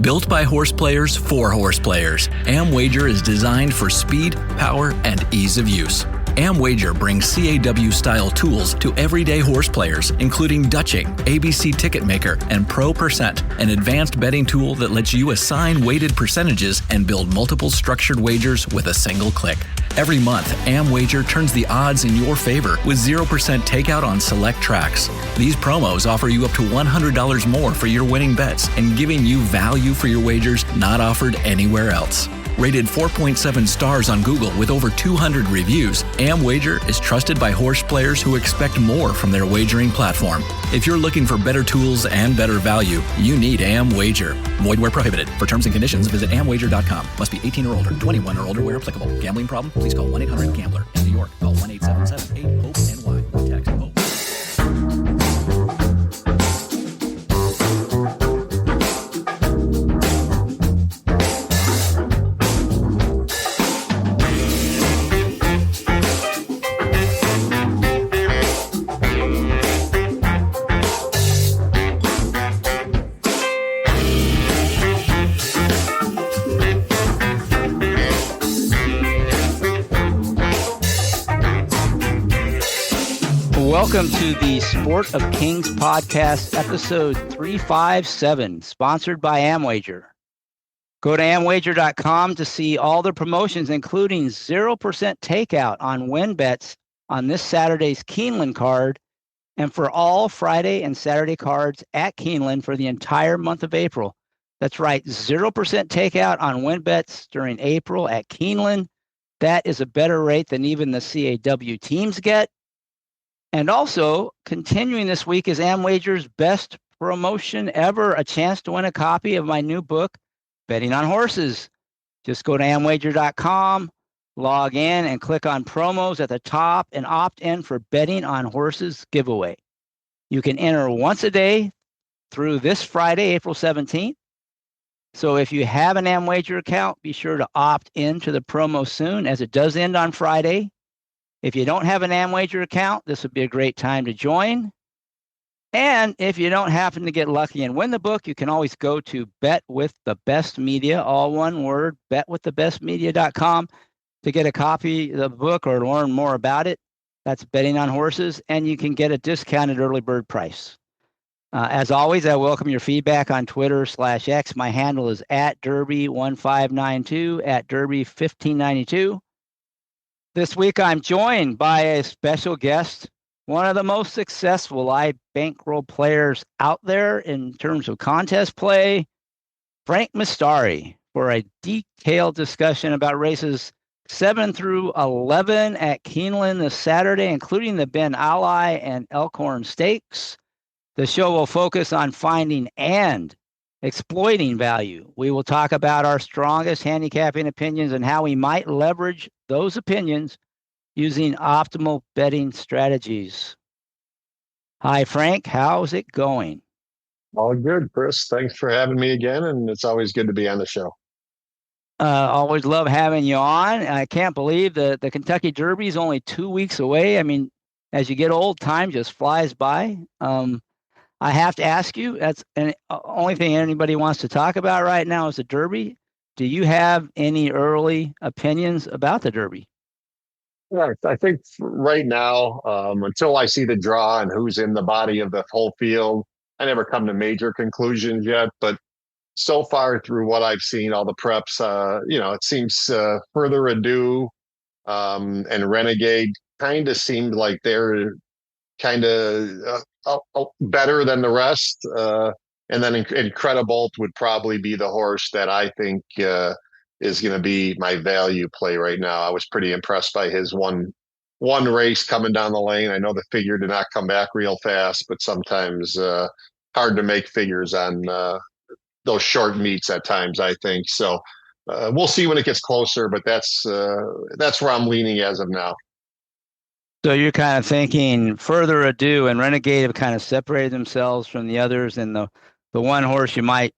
Built by horse players for horse players, AmWager is designed for speed, power, and ease of use. AmWager brings CAW-style tools to everyday horse players, including Dutching, ABC Ticket Maker, and Pro Percent, an advanced betting tool that lets you assign weighted percentages and build multiple structured wagers with a single click. Every month, AmWager turns the odds in your favor with 0% takeout on select tracks. These promos offer you up to $100 more for your winning bets and giving you value for your wagers not offered anywhere else. Rated 4.7 stars on Google with over 200 reviews, AmWager is trusted by horse players who expect more from their wagering platform. If you're looking for better tools and better value, you need AmWager. Void where prohibited. For terms and conditions, visit amwager.com. Must be 18 or older, 21 or older where applicable. Gambling problem? Please call 1-800-GAMBLER. In New York, call 1-877-8-HOPE-NY. Text HOPE. Welcome to the Sport of Kings podcast, episode 357, sponsored by AmWager. Go to amwager.com to see all the promotions, including 0% takeout on win bets on this Saturday's Keeneland card and for all Friday and Saturday cards at Keeneland for the entire month of April. That's right, 0% takeout on win bets during April at Keeneland. That is a better rate than even the CAW teams get. And also, continuing this week is AmWager's best promotion ever, a chance to win a copy of my new book, Betting on Horses. Just go to amwager.com, log in, and click on promos at the top and opt in for Betting on Horses giveaway. You can enter once a day through this Friday, April 17th. So if you have an AmWager account, be sure to opt in to the promo soon, as it does end on Friday. If you don't have an AmWager account, this would be a great time to join. And if you don't happen to get lucky and win the book, you can always go to Bet with the Best Media, all one word, betwiththebestmedia.com to get a copy of the book or learn more about it. That's Betting on Horses, and you can get a discounted early bird price. As always, I welcome your feedback on Twitter/X. My handle is @Derby1592, @Derby1592. This week, I'm joined by a special guest, one of the most successful live bankroll players out there in terms of contest play, Frank Mastari, for a detailed discussion about races 7 through 11 at Keeneland this Saturday, including the Ben Ally and Elkhorn Stakes. The show will focus on finding and exploiting value. We will talk about our strongest handicapping opinions and how we might leverage those opinions using optimal betting strategies. Hi, Frank. How's it going? All good, Chris. Thanks for having me again, and it's always good to be on the show. Always love having you on. I can't believe the Kentucky Derby is only 2 weeks away. I mean, as you get old, time just flies by. I have to ask you, that's the only thing anybody wants to talk about right now is the Derby. Do you have any early opinions about the Derby? Yeah, I think right now, until I see the draw and who's in the body of the whole field, I never come to major conclusions yet. But so far through what I've seen, all the preps, it seems Further Ado and Renegade kind of seemed like they're kind of better than the rest. And then Incredibolt would probably be the horse that I think is going to be my value play right now. I was pretty impressed by his one race coming down the lane. I know the figure did not come back real fast, but sometimes hard to make figures on those short meets at times, I think. So we'll see when it gets closer, but that's where I'm leaning as of now. So you're kind of thinking Further Ado and Renegade have kind of separated themselves from the others, and the one horse you might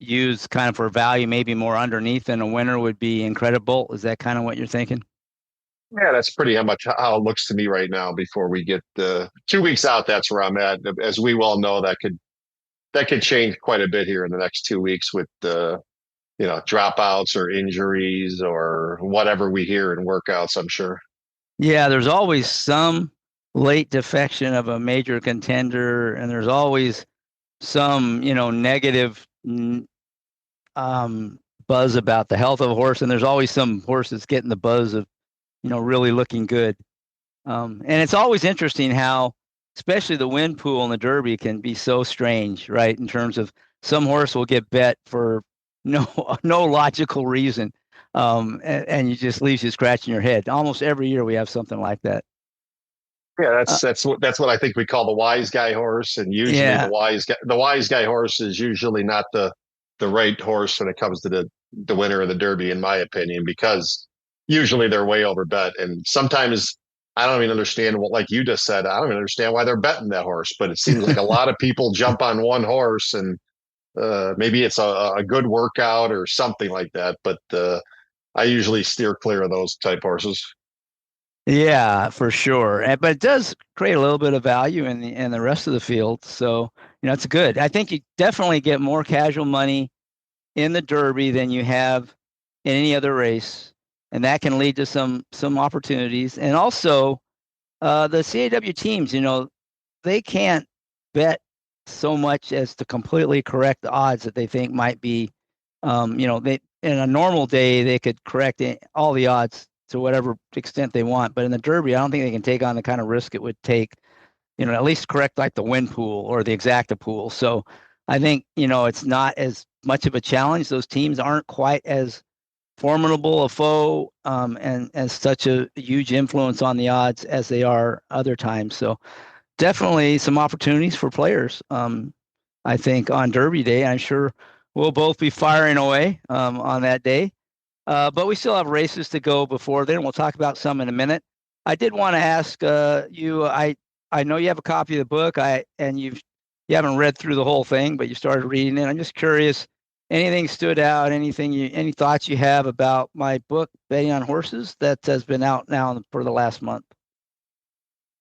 use kind of for value, maybe more underneath than a winner, would be Incredibolt. Is that kind of what you're thinking? Yeah, that's pretty much how it looks to me right now. Before we get 2 weeks out, that's where I'm at. As we well know, that could that could change quite a bit here in the next 2 weeks with the, dropouts or injuries or whatever we hear in workouts, I'm sure. Yeah, there's always some late defection of a major contender, and there's always some, negative buzz about the health of a horse, and there's always some horse that's getting the buzz of, really looking good. And it's always interesting how, especially the win pool in the Derby can be so strange, right? In terms of some horse will get bet for no no logical reason, and you just leaves you scratching your head. Almost every year we have something like that. Yeah, Uh, that's what I think we call the wise guy horse, and usually yeah, the wise guy horse is usually not the right horse when it comes to the winner of the Derby, in my opinion, because usually they're way over bet, and sometimes I don't even understand what, like you just said, I don't even understand why they're betting that horse, but it seems like a lot of people jump on one horse, and maybe it's a good workout or something like that, but I usually steer clear of those type horses. yeah, for sure. But it does create a little bit of value in the rest of the field. So, it's good. I think you definitely get more casual money in the Derby than you have in any other race, and that can lead to some opportunities. And also, the CAW teams, they can't bet so much as to completely correct the odds that they think might be. They in a normal day they could correct all the odds to whatever extent they want, but in the Derby, I don't think they can take on the kind of risk it would take, at least correct like the win pool or the exacta pool. So I think, it's not as much of a challenge. Those teams aren't quite as formidable a foe, and such a huge influence on the odds as they are other times. So definitely some opportunities for players. I think on Derby Day, I'm sure we'll both be firing away on that day. But we still have races to go before then. We'll talk about some in a minute. I did want to ask you. I know you have a copy of the book. And you haven't read through the whole thing, but you started reading it. I'm just curious. Anything stood out? Any thoughts you have about my book, Betting on Horses, that has been out now for the last month?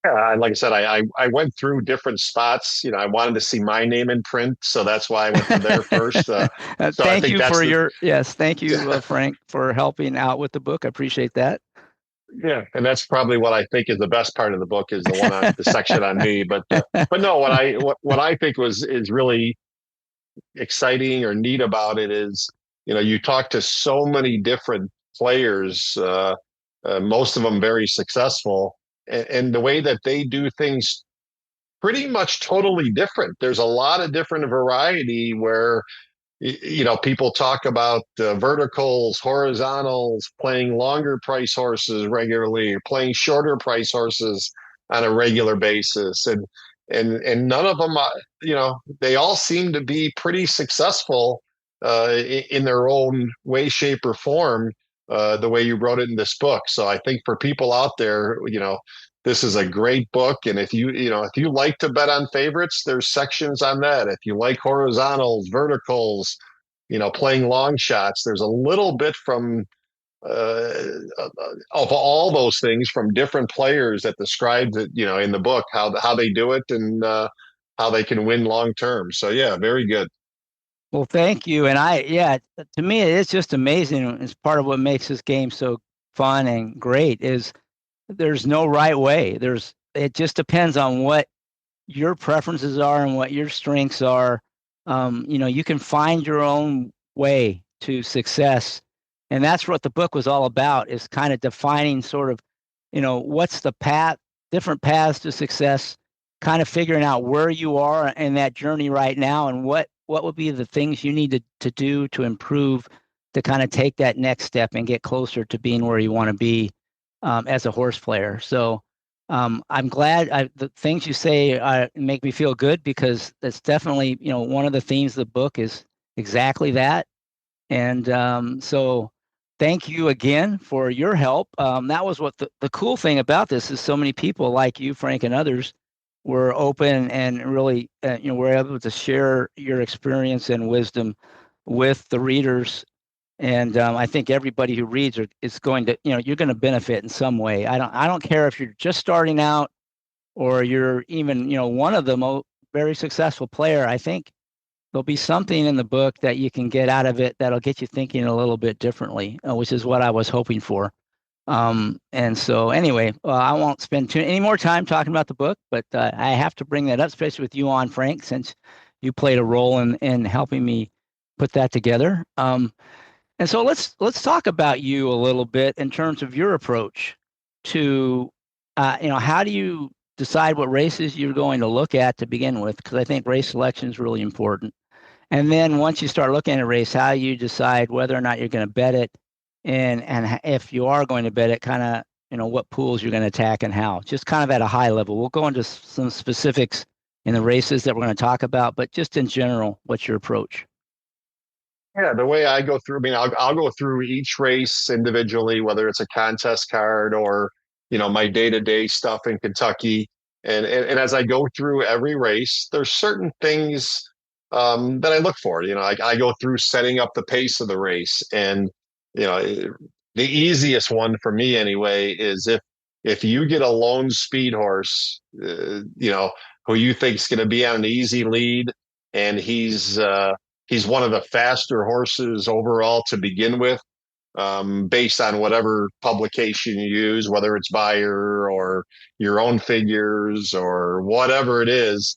Yeah, and like I said, I went through different spots. I wanted to see my name in print, so that's why I went to there first. So I Thank think you for that's the yes, thank you, Frank, for helping out with the book. I appreciate that. yeah, and that's probably what I think is the best part of the book is the one on the section on me. But no, what I think is really exciting or neat about it is, you talk to so many different players, most of them very successful, and the way that they do things pretty much totally different. There's a lot of different variety where people talk about verticals, horizontals, playing longer price horses regularly, playing shorter price horses on a regular basis, and none of them, they all seem to be pretty successful in their own way, shape, or form. The way you wrote it in this book. So I think for people out there, this is a great book. And if you like to bet on favorites, there's sections on that. If you like horizontals, verticals, playing long shots, there's a little bit from of all those things from different players that describes it, in the book, how they do it and how they can win long term. So yeah, very good. Well, thank you. And yeah, to me, it's just amazing. It's part of what makes this game so fun and great is there's no right way. It just depends on what your preferences are and what your strengths are. You can find your own way to success. And that's what the book was all about, is kind of defining sort of, what's the path, different paths to success, kind of figuring out where you are in that journey right now and what would be the things you need to do to improve, to kind of take that next step and get closer to being where you want to be as a horse player. So I'm glad the things you say make me feel good, because that's definitely, one of the themes of the book is exactly that. And so thank you again for your help. That was what the cool thing about this is, so many people like you, Frank, and others were open and really, were able to share your experience and wisdom with the readers. And I think everybody who reads is going to, you're going to benefit in some way. I don't care if you're just starting out or you're even, one of the very successful player. I think there'll be something in the book that you can get out of it that'll get you thinking a little bit differently, which is what I was hoping for. And so anyway, I won't spend any more time talking about the book, but I have to bring that up, especially with you on, Frank, since you played a role in helping me put that together. And so let's talk about you a little bit in terms of your approach to, how do you decide what races you're going to look at to begin with? Because I think race selection is really important. And then once you start looking at a race, how you decide whether or not you're going to bet it, and if you are going to bet it, kind of, what pools you're going to attack and how. Just kind of at a high level. We'll go into some specifics in the races that we're going to talk about, but just in general, what's your approach? Yeah, the way I go through, I mean, I'll go through each race individually, whether it's a contest card or, my day-to-day stuff in Kentucky. And as I go through every race, there's certain things that I look for. I go through setting up the pace of the race. And, the easiest one for me anyway is if you get a lone speed horse, who you think is going to be on an easy lead, and he's one of the faster horses overall to begin with, based on whatever publication you use, whether it's Buyer or your own figures or whatever it is.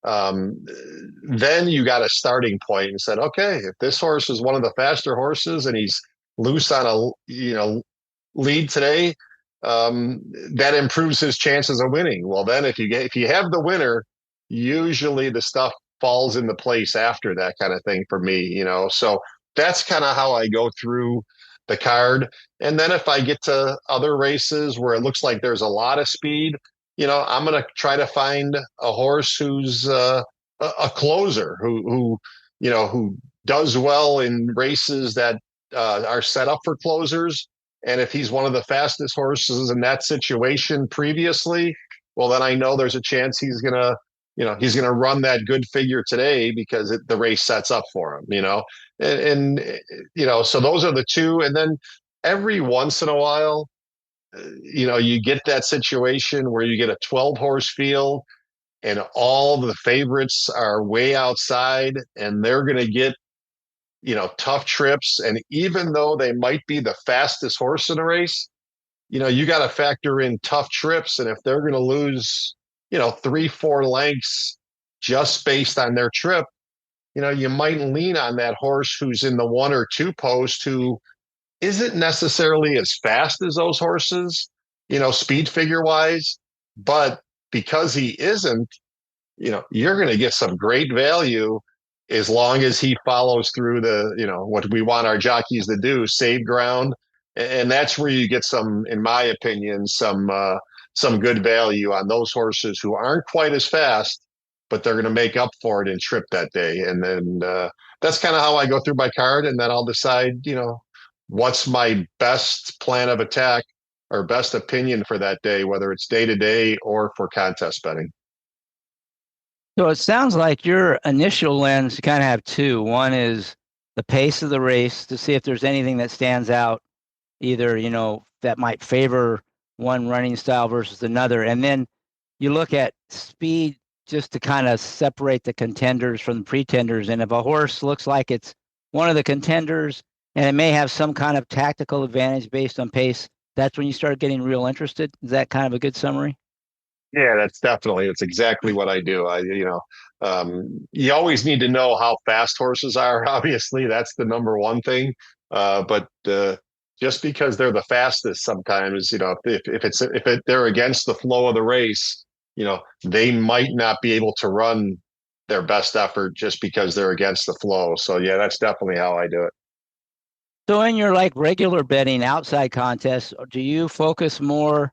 Then you got a starting point and said, okay, if this horse is one of the faster horses and he's loose on a lead today, that improves his chances of winning. Well, then if you have the winner, usually the stuff falls into place after that kind of thing for me. So that's kind of how I go through the card. And then if I get to other races where it looks like there's a lot of speed, I'm going to try to find a horse who's a closer, who does well in races that are set up for closers. And if he's one of the fastest horses in that situation previously, well, then I know there's a chance he's going to run that good figure today because the race sets up for him, and so those are the two. And then every once in a while, you get that situation where you get a 12 horse field and all the favorites are way outside and they're going to get, tough trips. And even though they might be the fastest horse in a race, you got to factor in tough trips. And if they're going to lose, 3-4 lengths just based on their trip, you might lean on that horse who's in the 1 or 2 post who isn't necessarily as fast as those horses, speed figure wise, but because he isn't, you're going to get some great value as long as he follows through what we want our jockeys to do, save ground. And that's where you get some, in my opinion, some good value on those horses who aren't quite as fast, but they're going to make up for it in trip that day. And then that's kind of how I go through my card. And then I'll decide, what's my best plan of attack or best opinion for that day, whether it's day to day or for contest betting. So it sounds like your initial lens, you kind of have two. One is the pace of the race to see if there's anything that stands out, either, that might favor one running style versus another. And then you look at speed just to kind of separate the contenders from the pretenders. And if a horse looks like it's one of the contenders and it may have some kind of tactical advantage based on pace, that's when you start getting real interested. Is that kind of a good summary? Yeah, it's exactly what I do. You always need to know how fast horses are. Obviously, that's the number one thing. But just because they're the fastest, sometimes, if they're against the flow of the race, they might not be able to run their best effort just because they're against the flow. So yeah, that's definitely how I do it. So in your regular betting outside contests, do you focus more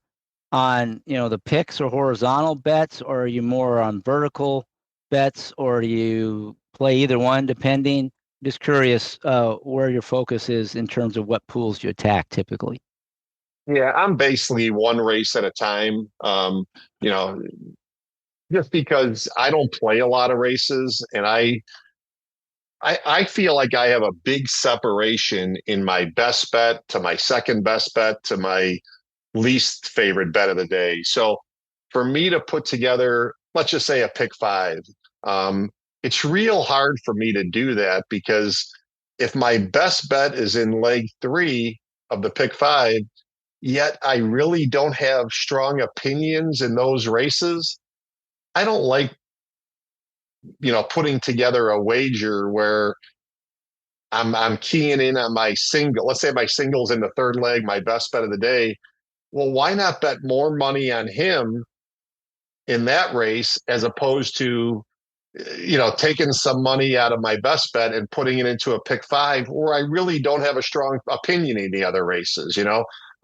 on, the picks or horizontal bets, or are you more on vertical bets, or do you play either one depending? Just curious where your focus is in terms of what pools you attack typically. Yeah, I'm basically one race at a time. Just because I don't play a lot of races, and I feel like I have a big separation in my best bet to my second best bet to my least favorite bet of the day. So for me to put together, let's just say a pick five, it's real hard for me to do that because if my best bet is in leg 3 of the pick 5, yet I really don't have strong opinions in those races, I don't like, putting together a wager where I'm keying in on my single. Let's say my single's in the 3rd leg, my best bet of the day. Well, why not bet more money on him in that race as opposed to, taking some money out of my best bet and putting it into a pick 5 where I really don't have a strong opinion in the other races.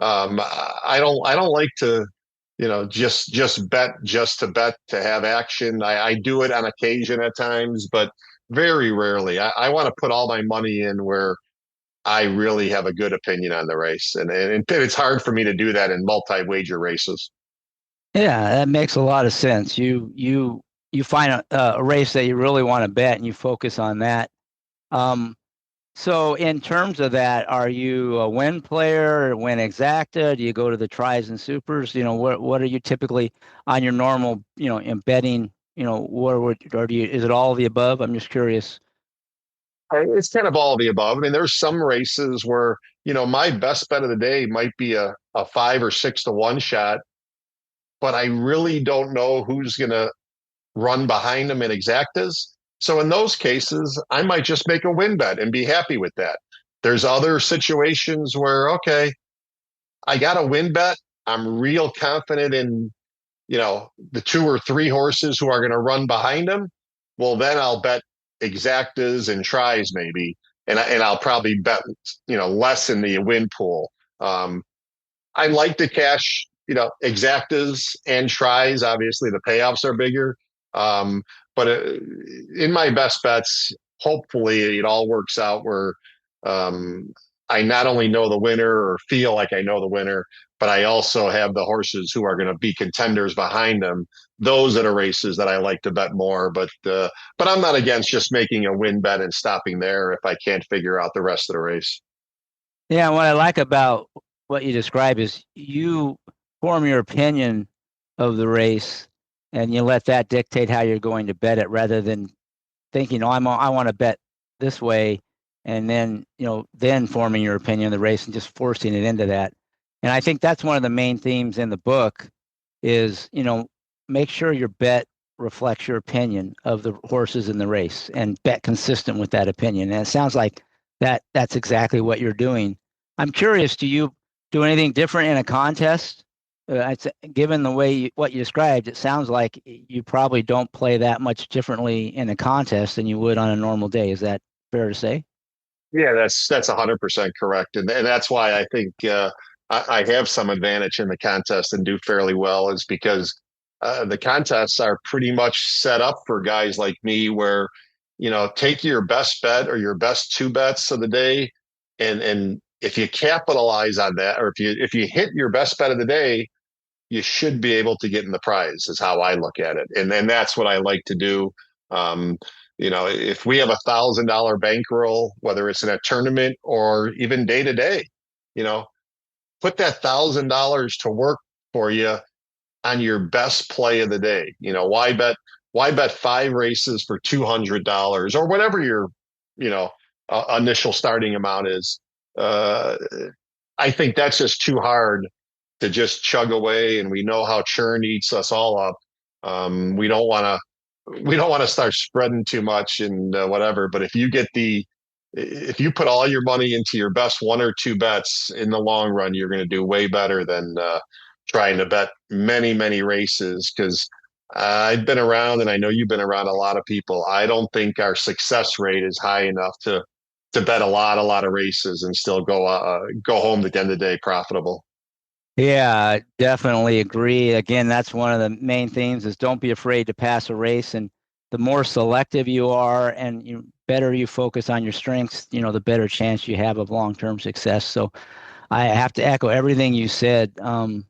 I don't like to, just bet just to bet to have action. I do it on occasion at times, but very rarely. I want to put all my money in where I really have a good opinion on the race, and it's hard for me to do that in multi-wager races. Yeah, that makes a lot of sense. You find a race that you really want to bet and you focus on that. So in terms of that, are you a win player, win exacta? Do you go to the tries and supers? What are you typically on your normal, in betting, or is it all of the above? I'm just curious. It's kind of all of the above. I mean, there's some races where, my best bet of the day might be a 5 or 6 to 1 shot, but I really don't know who's going to run behind them in exactas. So in those cases, I might just make a win bet and be happy with that. There's other situations where, okay, I got a win bet. I'm real confident in, the 2 or 3 horses who are going to run behind them. Well, then I'll bet exactas and tries maybe, and I'll probably bet, less in the win pool. I like to cash, exactas and tries. Obviously, the payoffs are bigger. But in my best bets, hopefully it all works out where I not only know the winner or feel like I know the winner, but I also have the horses who are going to be contenders behind them. Those are the races that I like to bet more. But I'm not against just making a win bet and stopping there if I can't figure out the rest of the race. Yeah, what I like about what you describe is you form your opinion of the race and you let that dictate how you're going to bet it rather than thinking, oh, I want to bet this way, and then, then forming your opinion of the race and just forcing it into that. And I think that's one of the main themes in the book is, make sure your bet reflects your opinion of the horses in the race and bet consistent with that opinion. And it sounds like that's exactly what you're doing. I'm curious, do you do anything different in a contest? Given the way what you described, it sounds like you probably don't play that much differently in a contest than you would on a normal day. Is that fair to say? Yeah, that's 100% correct, and that's why I think I have some advantage in the contest and do fairly well is because the contests are pretty much set up for guys like me, where take your best bet or your best 2 bets of the day, and if you capitalize on that, or if you hit your best bet of the day, you should be able to get in the prize is how I look at it. And that's what I like to do. If we have $1,000 bankroll, whether it's in a tournament or even day to day, put that $1,000 to work for you on your best play of the day. Why bet 5 races for $200 or whatever your, initial starting amount is. I think that's just too hard to just chug away, and we know how churn eats us all up. We don't want to start spreading too much and whatever. But if you put all your money into your best 1 or 2 bets in the long run, you're going to do way better than trying to bet many, many races. Because I've been around, and I know you've been around a lot of people. I don't think our success rate is high enough to bet a lot of races and still go home at the end of the day profitable. Yeah, definitely agree. Again, that's one of the main themes is don't be afraid to pass a race. And the more selective you are and better you focus on your strengths, the better chance you have of long-term success. So I have to echo everything you said. And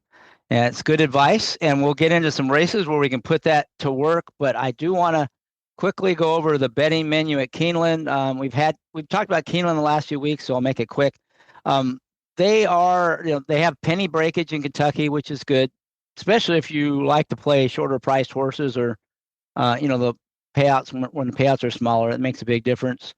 it's good advice. And we'll get into some races where we can put that to work. But I do want to quickly go over the betting menu at Keeneland. We've talked about Keeneland the last few weeks, so I'll make it quick. They have penny breakage in Kentucky, which is good, especially if you like to play shorter priced horses or, the payouts when the payouts are smaller. It makes a big difference.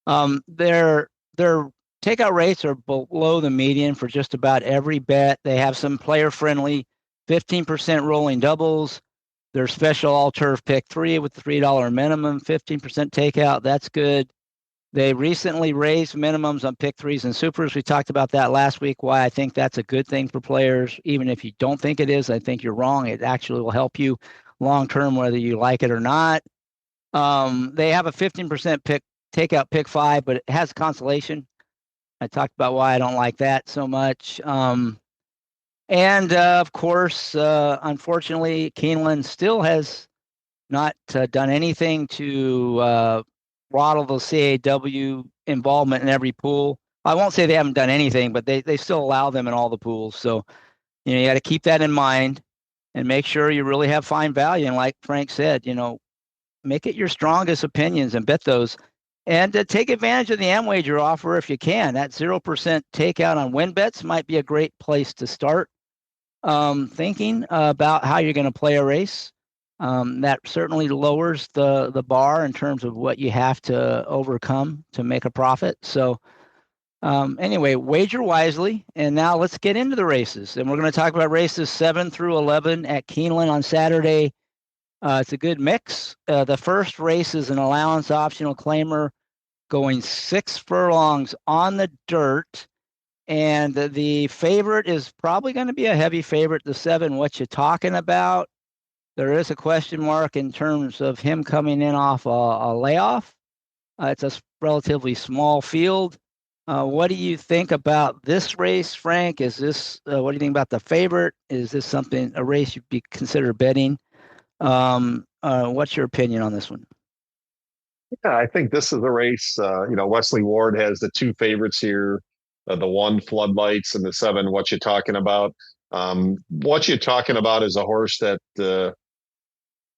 Their takeout rates are below the median for just about every bet. They have some player-friendly 15% rolling doubles. Their special all-turf pick 3 with the $3 minimum, 15% takeout. That's good. They recently raised minimums on pick 3s and supers. We talked about that last week, why I think that's a good thing for players. Even if you don't think it is, I think you're wrong. It actually will help you long-term, whether you like it or not. They have a 15% takeout pick 5, but it has consolation. I talked about why I don't like that so much. Of course, unfortunately, Keeneland still has not done anything to throttle the CAW involvement in every pool. I won't say they haven't done anything, but they still allow them in all the pools. So, you got to keep that in mind and make sure you really have fine value. And like Frank said, make it your strongest opinions and bet those. And take advantage of the Amwager offer if you can. That 0% takeout on win bets might be a great place to start thinking about how you're going to play a race. That certainly lowers the bar in terms of what you have to overcome to make a profit. So anyway, wager wisely. And now let's get into the races. And we're going to talk about races 7 through 11 at Keeneland on Saturday. It's a good mix. The first race is an allowance optional claimer going 6 furlongs on the dirt. And the favorite is probably going to be a heavy favorite, the 7, What You Talking About. There is a question mark in terms of him coming in off a layoff. It's a relatively small field. What do you think about this race, Frank? Is this what do you think about the favorite? Is this a race you'd be consider betting? What's your opinion on this one? Yeah, I think this is a race. Wesley Ward has the 2 favorites here, the 1 Floodlights and the 7 What You Talking About. What You Talking About is a horse that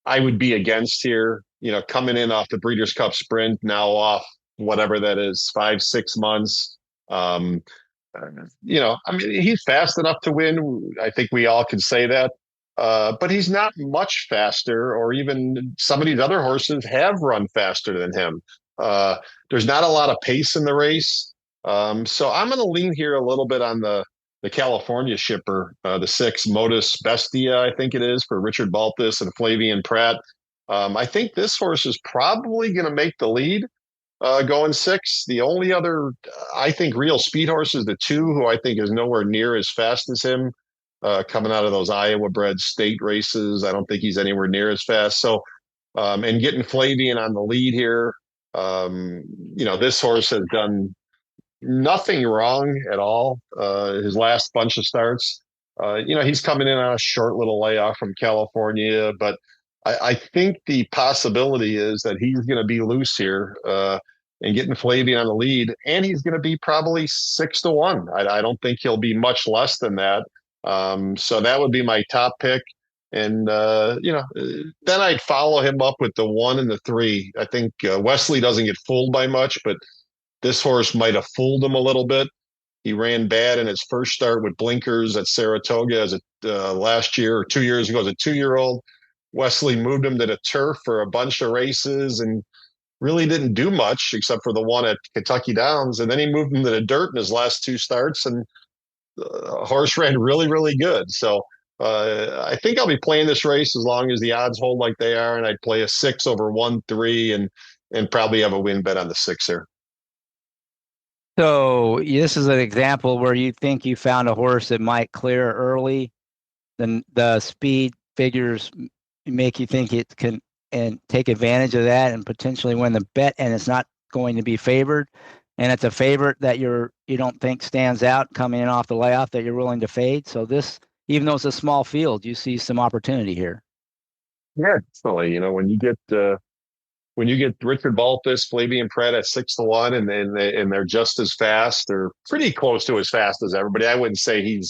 I would be against here. Coming in off the Breeders' Cup Sprint, now off whatever that is, 5-6 months. He's fast enough to win. I think we all can say that. But he's not much faster, or even some of these other horses have run faster than him. There's not a lot of pace in the race. So I'm going to lean here a little bit on the California shipper, the 6 Modus Bestia, I think it is, for Richard Baltus and Flavian Pratt. I think this horse is probably going to make the lead going 6. The only other, I think, real speed horse is the 2, who I think is nowhere near as fast as him. Coming out of those Iowa bred state races, I don't think he's anywhere near as fast. So, and getting Flavian on the lead here, this horse has done nothing wrong at all. His last bunch of starts, he's coming in on a short little layoff from California, but I think the possibility is that he's going to be loose here and getting Flavian on the lead, and he's going to be probably 6-1. I don't think he'll be much less than that. So that would be my top pick. And, then I'd follow him up with the 1 and the 3. I think Wesley doesn't get fooled by much, but this horse might have fooled him a little bit. He ran bad in his first start with blinkers at Saratoga as last year or 2 years ago as a 2-year-old. Wesley moved him to the turf for a bunch of races and really didn't do much except for the one at Kentucky Downs. And then he moved him to the dirt in his last 2 starts, and horse ran really, really good. So I think I'll be playing this race as long as the odds hold like they are, and I'd play a 6 over 1-3 and probably have a win bet on the 6 here. So this is an example where you think you found a horse that might clear early. Then the speed figures make you think it can and take advantage of that and potentially win the bet, and it's not going to be favored. And it's a favorite that you don't think stands out coming in off the layoff that you're willing to fade. So this, even though it's a small field, you see some opportunity here. Yeah, definitely. When you get Richard Baltus, Flavian Pratt at 6-1, and they're just as fast, they're pretty close to as fast as everybody. I wouldn't say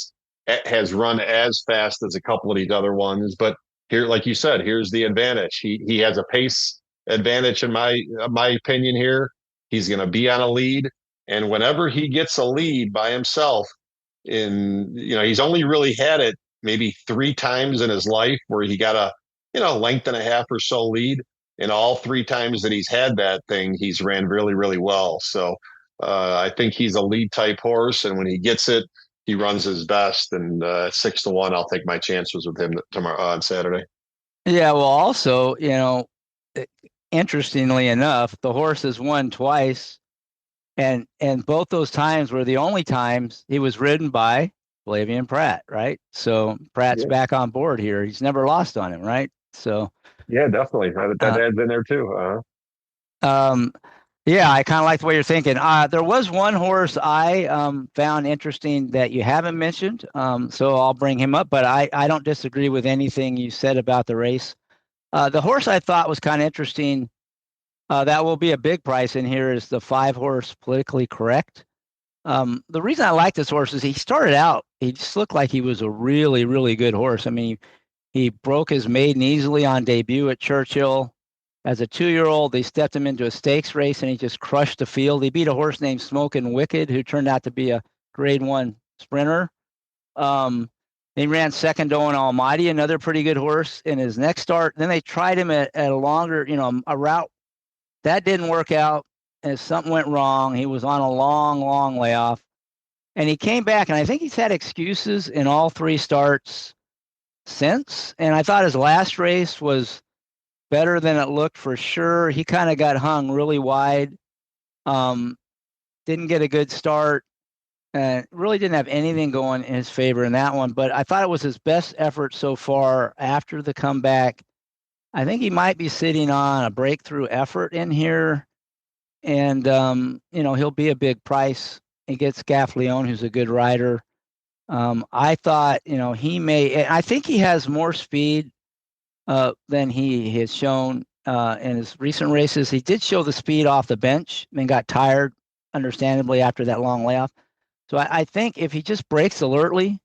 has run as fast as a couple of these other ones, but here, like you said, here's the advantage. He has a pace advantage in my opinion here. He's going to be on a lead, and whenever he gets a lead by himself, he's only really had it maybe 3 times in his life where he got a length and a half or so lead. And all three times that he's had that thing, he's ran really, really well. So I think he's a lead type horse. And when he gets it, he runs his best. And 6-1, I'll take my chances with him tomorrow on Saturday. Yeah, well, also, interestingly enough, the horse has won twice, and both those times were the only times he was ridden by Flavien Prat, right? So Pratt's back on board here. He's never lost on him, right? So yeah, definitely. That adds in there too. Yeah, I kind of like the way you're thinking. There was one horse I found interesting that you haven't mentioned, so I'll bring him up. But I don't disagree with anything you said about the race. The horse I thought was kind of interesting, that will be a big price in here, is the 5-horse Politically Correct. The reason I like this horse is he started out, he just looked like he was a really, really good horse. I mean, he broke his maiden easily on debut at Churchill. As a 2-year-old, they stepped him into a stakes race and he just crushed the field. He beat a horse named Smokin' Wicked, who turned out to be a grade 1 sprinter. He ran second to Owen Almighty, another pretty good horse in his next start. Then they tried him at a longer, a route. That didn't work out, and something went wrong. He was on a long, long layoff. And he came back, and I think he's had excuses in all 3 starts since. And I thought his last race was better than it looked for sure. He kind of got hung really wide. Didn't get a good start. Really didn't have anything going in his favor in that one. But I thought it was his best effort so far after the comeback. I think he might be sitting on a breakthrough effort in here. And, he'll be a big price. He gets Gaff Leone, who's a good rider. I thought, he may, I think he has more speed than he has shown in his recent races. He did show the speed off the bench, then got tired, understandably, after that long layoff. So I think if he just breaks alertly,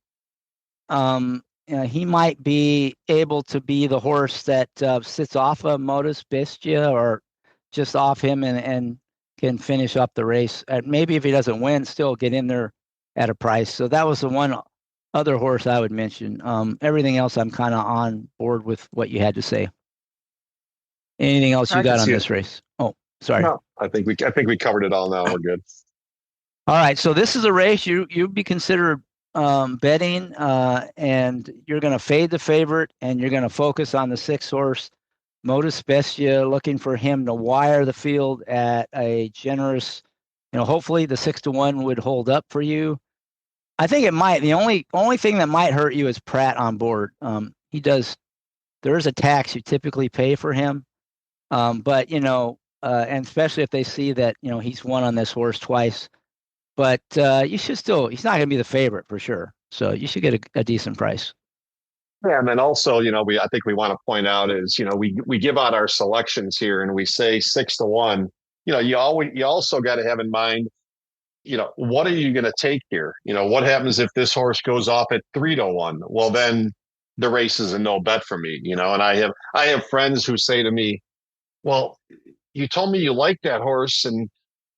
he might be able to be the horse that sits off of Modus Bestia or just off him and can finish up the race. Maybe if he doesn't win, still get in there at a price. So that was the one other horse I would mention. Everything else, I'm kind of on board with what you had to say. Anything else you got on this race? Oh, sorry. No, I think we covered it all now. We're good. All right. So this is a race you'd be considered betting, and you're going to fade the favorite, and you're going to focus on the 6-horse Modus Bestia, looking for him to wire the field at a generous, hopefully the 6-1 would hold up for you. I think it might. The only thing that might hurt you is Pratt on board. There is a tax you typically pay for him, but and especially if they see that he's won on this horse twice. But you should still. He's not going to be the favorite for sure. So you should get a decent price. Yeah, and then also, I think we want to point out is, we give out our selections here and we say 6-1. You also got to have in mind, what are you going to take here? What happens if this horse goes off at 3-1? Well, then the race is a no bet for me, and I have friends who say to me, well, you told me you liked that horse and,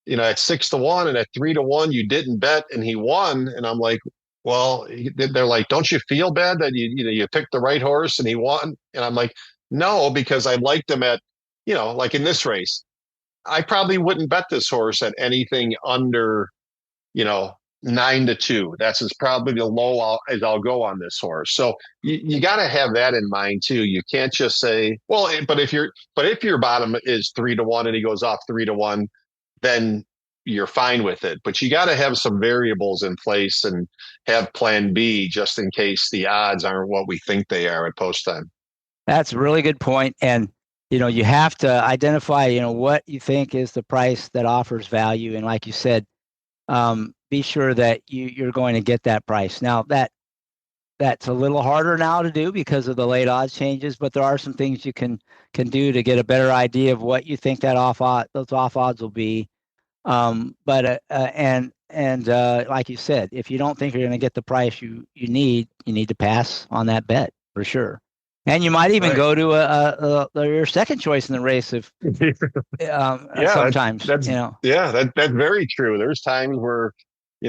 at 6-1 and at 3-1, you didn't bet and he won. And I'm like, well, they're like, don't you feel bad that you picked the right horse and he won? And I'm like, no, because I liked him at, like in this race, I probably wouldn't bet this horse at anything under, 9-2. That's probably the low as I'll go on this horse. So you got to have that in mind too. You can't just say, well, but if your bottom is 3-1 and he goes off 3-1, then you're fine with it. But you got to have some variables in place and have plan B just in case the odds aren't what we think they are at post time. That's a really good point. And, you have to identify, what you think is the price that offers value. And like you said, be sure that you're going to get that price. Now that's a little harder now to do because of the late odds changes, but there are some things you can do to get a better idea of what you think that those off odds will be. But like you said, if you don't think you're going to get the price you need to pass on that bet for sure. And you might even go to your second choice in the race if sometimes that's very true. There's times where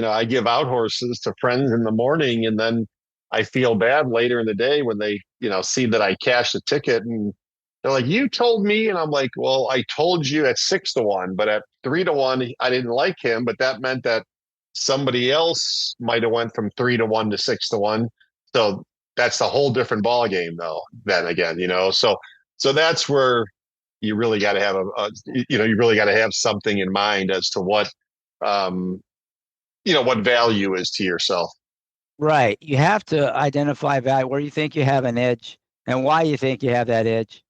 I give out horses to friends in the morning, and then I feel bad later in the day when they see that I cashed a ticket and They're like, you told me, and I'm like, well, I told you at 6-1, but at 3-1, I didn't like him, but that meant that somebody else might have went from 3-1 to 6-1. So that's a whole different ball game, though. Then again, so that's where you really got to have you really got to have something in mind as to um, what value is to yourself. Right. You have to identify value where you think you have an edge and why you think you have that edge.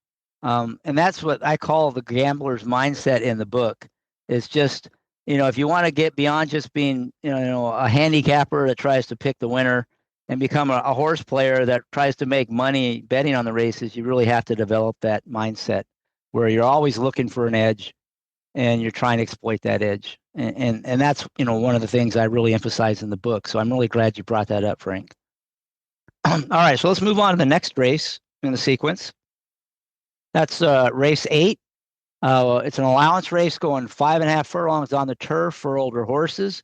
And that's what I call the gambler's mindset in the book. It's just, if you want to get beyond just being, a handicapper that tries to pick the winner and become a horse player that tries to make money betting on the races, you really have to develop that mindset where you're always looking for an edge and you're trying to exploit that edge. And that's, one of the things I really emphasize in the book. So I'm really glad you brought that up, Frank. All right, so let's move on to the next race in the sequence. That's race 8. It's an allowance race going 5.5 furlongs on the turf for older horses.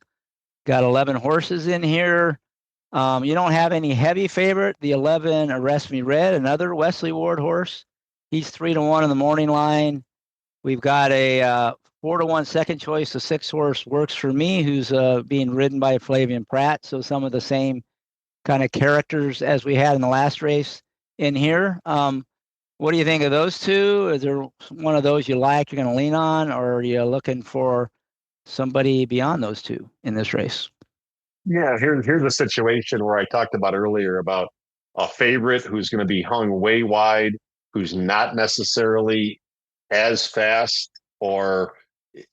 Got 11 horses in here. You don't have any heavy favorite. The 11 Arrest Me Red, another Wesley Ward horse. He's 3-1 in the morning line. We've got a 4-1 second choice. The 6-horse Works For Me, who's being ridden by Flavian Pratt. So some of the same kind of characters as we had in the last race in here. What do you think of those two? Is there one of those you like, you're going to lean on, or are you looking for somebody beyond those two in this race? Yeah, here's a situation where I talked about earlier about a favorite who's going to be hung way wide, who's not necessarily as fast or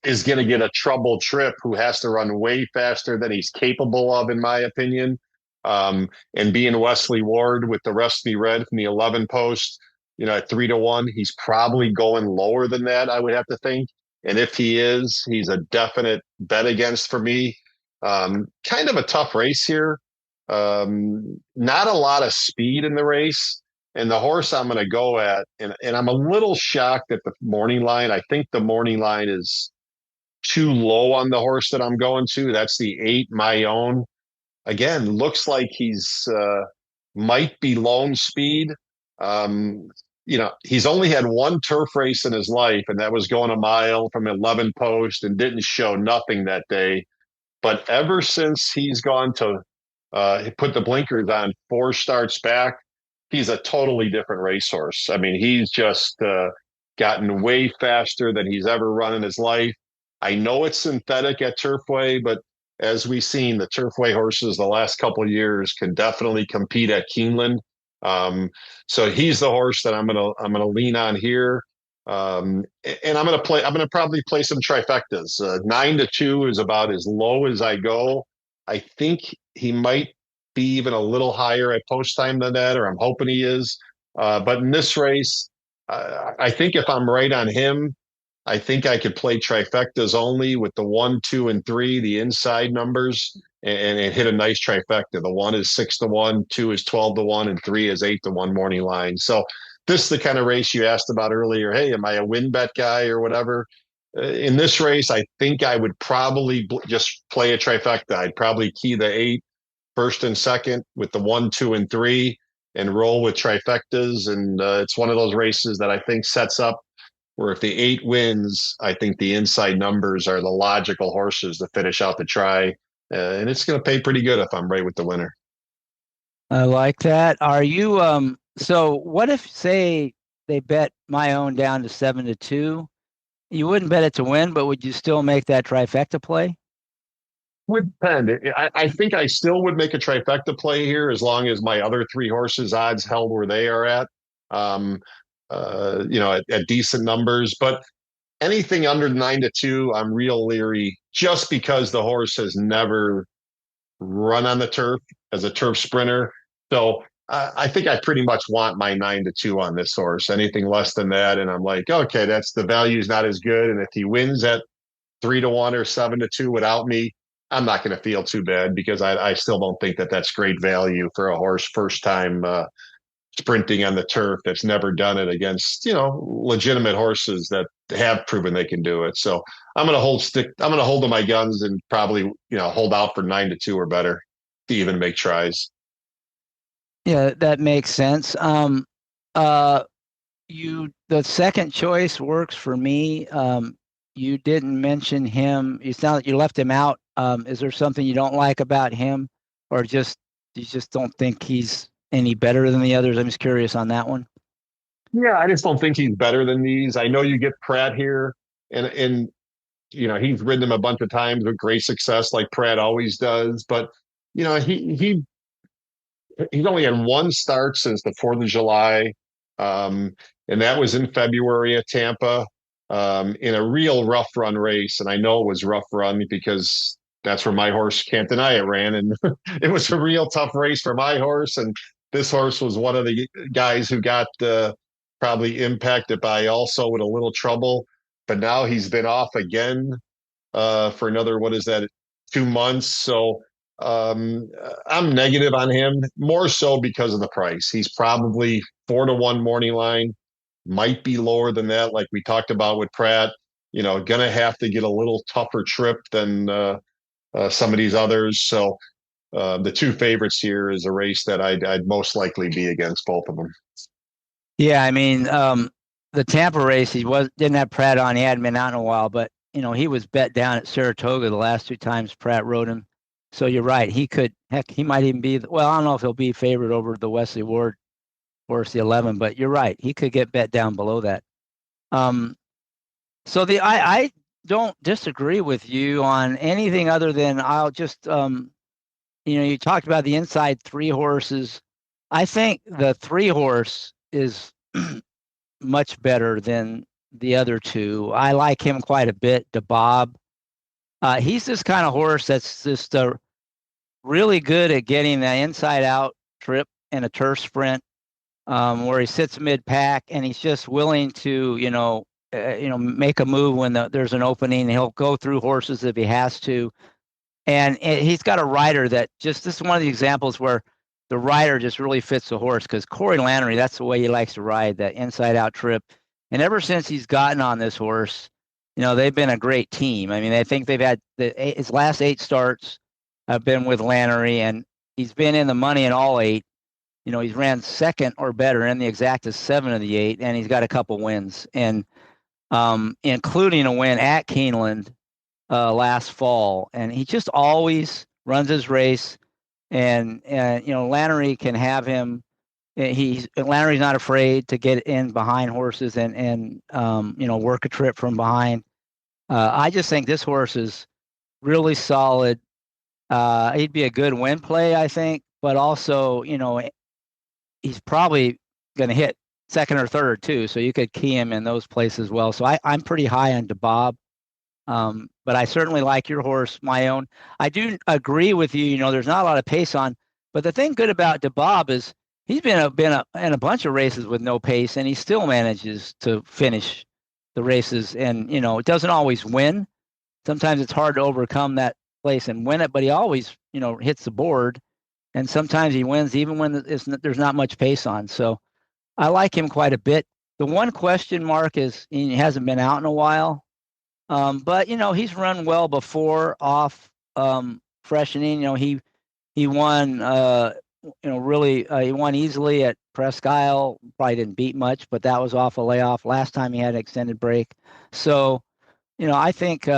is going to get a trouble trip, who has to run way faster than he's capable of, in my opinion. And being Wesley Ward with the Rusty Red from the 11 post, at 3-1, he's probably going lower than that, I would have to think. And if he is, he's a definite bet against for me. Kind of a tough race here. Not a lot of speed in the race. And the horse I'm going to go at, and I'm a little shocked at the morning line. I think the morning line is too low on the horse that I'm going to. That's the 8, My Own. Again, looks like he's might be lone speed. He's only had one turf race in his life, and that was going a mile from 11 post and didn't show nothing that day. But ever since he's gone to put the blinkers on 4 starts back, he's a totally different racehorse. I mean, he's just gotten way faster than he's ever run in his life. I know it's synthetic at Turfway, but as we've seen, the Turfway horses the last couple of years can definitely compete at Keeneland. So he's the horse that I'm gonna lean on here. And I'm gonna probably play some trifectas. 9-2 is about as low as I go. I think he might be even a little higher at post time than that, or I'm hoping he is. But in this race, I think if I'm right on him, I think I could play trifectas only with the 1, 2, and 3, the inside numbers, and hit a nice trifecta. The 1 is 6-1, 2 is 12-1, and 3 is 8-1 morning line. So this is the kind of race you asked about earlier. Hey, am I a win bet guy or whatever? In this race, I think I would probably just play a trifecta. I'd probably key the 8 first and second with the 1, 2, and 3 and roll with trifectas. And it's one of those races that I think sets up where if the 8 wins, I think the inside numbers are the logical horses to finish out the try. And it's going to pay pretty good if I'm right with the winner. I like that. Are you so what if, say, they bet My Own down to 7-2? You wouldn't bet it to win, but would you still make that trifecta play? Would depend. I think I still would make a trifecta play here as long as my other 3 horses odds held where they are at. At decent numbers, but anything under 9-2, I'm real leery just because the horse has never run on the turf as a turf sprinter. So I think I pretty much want my 9-2 on this horse. Anything less than that, and I'm like, okay, that's the value's not as good. And if he wins at 3-1 or 7-2 without me, I'm not going to feel too bad because I still don't think that that's great value for a horse first time sprinting on the turf that's never done it against, legitimate horses that have proven they can do it. So I'm going to hold to my guns and probably, hold out for 9-2 or better to even make tries. Yeah, that makes sense. the second choice works for me. You didn't mention him. You sound like you left him out. Is there something you don't like about him, or you just don't think he's any better than the others? I'm just curious on that one. Yeah, I just don't think he's better than these. I know you get Pratt here, and he's ridden him a bunch of times with great success, like Pratt always does. But he's only had one start since the 4th of July, um, and that was in February at Tampa, in a real rough run race. And I know it was rough run because that's where my horse, can't deny it, ran, and it was a real tough race for my horse. And this horse was one of the guys who got probably impacted by also with a little trouble. But now he's been off again for another, what is that, 2 months. So um, I'm negative on him, more so because of the price. He's probably 4-1 morning line, might be lower than that, like we talked about with Pratt. Gonna have to get a little tougher trip than some of these others. So the two favorites here is a race that I'd most likely be against both of them. Yeah, I mean, the Tampa race, didn't have Pratt on. He hadn't been out in a while, but he was bet down at Saratoga the last two times Pratt rode him. So you're right. He might even be. Well, I don't know if he'll be favored over the Wesley Ward horse, the 11, but you're right. He could get bet down below that. Um, so I don't disagree with you on anything other than I'll just you talked about the inside three horses. I think the three horse is much better than the other two. I like him quite a bit, DeBob. He's this kind of horse that's just really good at getting the inside out trip in a turf sprint, where he sits mid pack and he's just willing to, make a move when there's an opening. He'll go through horses if he has to. And he's got a rider this is one of the examples where the rider just really fits the horse, because Corey Lanerie, that's the way he likes to ride, that inside out trip. And ever since he's gotten on this horse, they've been a great team. I mean, I think they've had his last 8 starts have been with Lanerie, and he's been in the money in all 8. He's ran second or better in the exacta 7 of the 8, and he's got a couple wins, and including a win at Keeneland last fall. And he just always runs his race. And Lanerie can have him. Lanerie's not afraid to get in behind horses and work a trip from behind. I just think this horse is really solid. He'd be a good win play, I think, but also he's probably going to hit second or third too, so you could key him in those places as well. So I'm pretty high on DeBob. But I certainly like your horse, my own. I do agree with you. There's not a lot of pace on, but the thing good about DeBob is he's been in a bunch of races with no pace, and he still manages to finish the races. And it doesn't always win. Sometimes it's hard to overcome that place and win it, but he always hits the board, and sometimes he wins even when there's not much pace on. So I like him quite a bit. The one question mark is he hasn't been out in a while. But he's run well before off freshening. He won really he won easily at Presque Isle. Probably didn't beat much, but that was off a layoff. Last time he had an extended break. So I think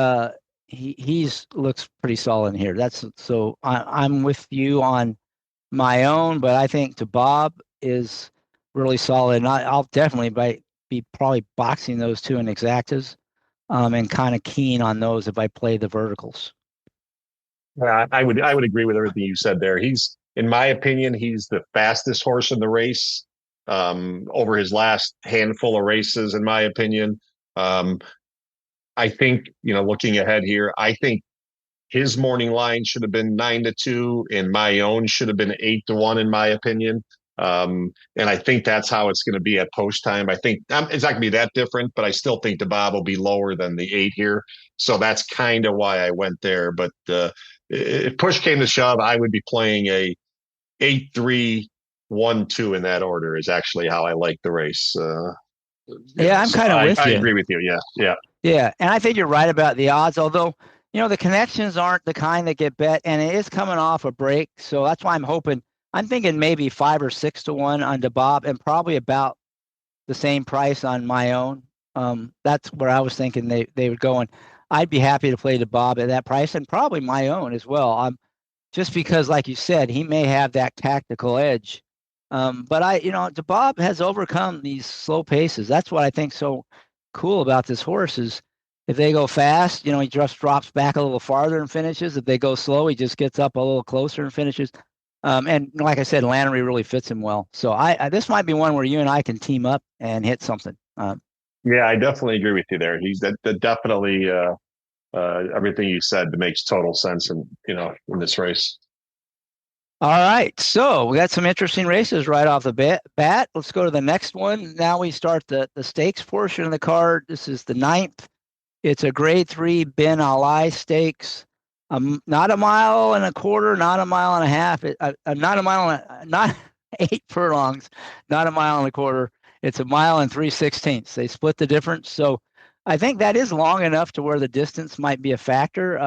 he's looks pretty solid here. I'm with you on my own, but I think DeBob is really solid, and I'll definitely be probably boxing those two in exactas. And kind of keen on those if I play the verticals. I would agree with everything you said there. In my opinion, he's the fastest horse in the race over his last handful of races. In my opinion, I think looking ahead here, I think his morning line should have been 9-2, and my own should have been 8-1, in my opinion. And I think that's how it's going to be at post time. I think it's not going to be that different, but I still think DeBob will be lower than the 8 here. So that's kind of why I went there. But if push came to shove, I would be playing a 8-3-1-2 in that order is actually how I like the race. I'm kind of with you. I agree with you. Yeah. Yeah. And I think you're right about the odds, although, the connections aren't the kind that get bet, and it is coming off a break. So that's why I'm thinking maybe 5 or 6-1 on DeBob, and probably about the same price on my own. That's where I was thinking they would go, and I'd be happy to play the Bob at that price, and probably my own as well. Just because, like you said, he may have that tactical edge. But the Bob has overcome these slow paces. That's what I think so cool about this horse is if they go fast, he just drops back a little farther and finishes. If they go slow, he just gets up a little closer and finishes. And like I said, Lannery really fits him well. So this might be one where you and I can team up and hit something. Yeah, I definitely agree with you there. He's that definitely everything you said makes total sense in this race. All right, so we got some interesting races right off the bat. Let's go to the next one. Now we start the stakes portion of the card. This is the 9th. It's a Grade 3 Ben Ali Stakes. Not a mile and a quarter, not a mile and a half. Not 8 furlongs, not a mile and a quarter. It's a mile and 3/16. They split the difference. So I think that is long enough to where the distance might be a factor.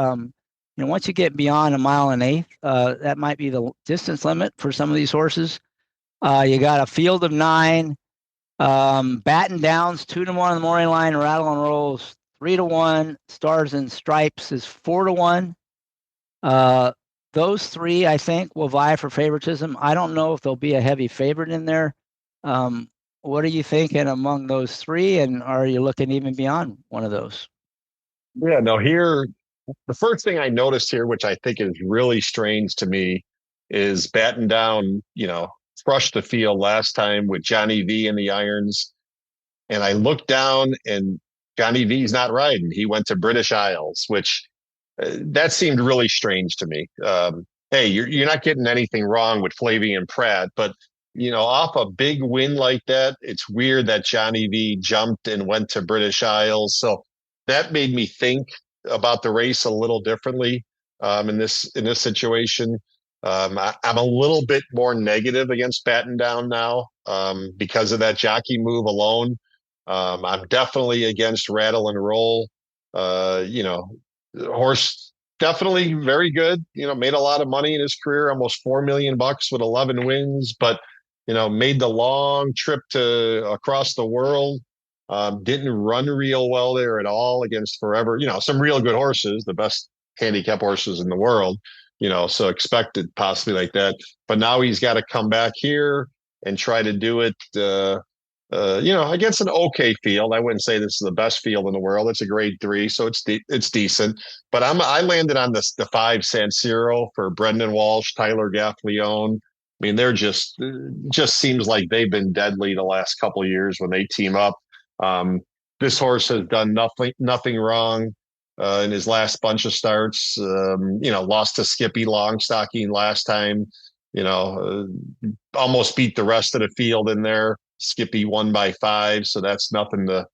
Once you get beyond a mile and 1/8, that might be the distance limit for some of these horses. You got a field of 9. Batten Downs 2-1 on the morning line. Rattle and Rolls 3-1. Stars and Stripes is 4-1. Those 3, I think, will vie for favoritism. I don't know if there'll be a heavy favorite in there. What are you thinking among those 3, and are you looking even beyond one of those? Yeah, no, here, the first thing I noticed here, which I think is really strange to me, is Batten Down, crushed the field last time with Johnny V in the irons. And I looked down and Johnny V's not riding. He went to British Isles, which that seemed really strange to me. Hey, you're not getting anything wrong with Flavien Prat, but off a big win like that, it's weird that Johnny V jumped and went to British Isles. So that made me think about the race a little differently in this situation. I'm a little bit more negative against Batten Down now because of that jockey move alone. I'm definitely against Rattle and Roll. Horse definitely very good. Made a lot of money in his career, almost $4 million with 11 wins, but made the long trip across the world. Didn't run real well there at all against Forever. Some real good horses, the best handicap horses in the world. So expected possibly like that. But now he's got to come back here and try to do it. Against an okay field. I wouldn't say this is the best field in the world. It's a Grade 3, so it's decent. But I landed on the 5 San Siro for Brendan Walsh, Tyler Gaffleone. I mean, they're just seems like they've been deadly the last couple of years when they team up. This horse has done nothing wrong in his last bunch of starts. Lost to Skippy Longstocking last time. Almost beat the rest of the field in there. Skippy won by 5, so that's nothing to,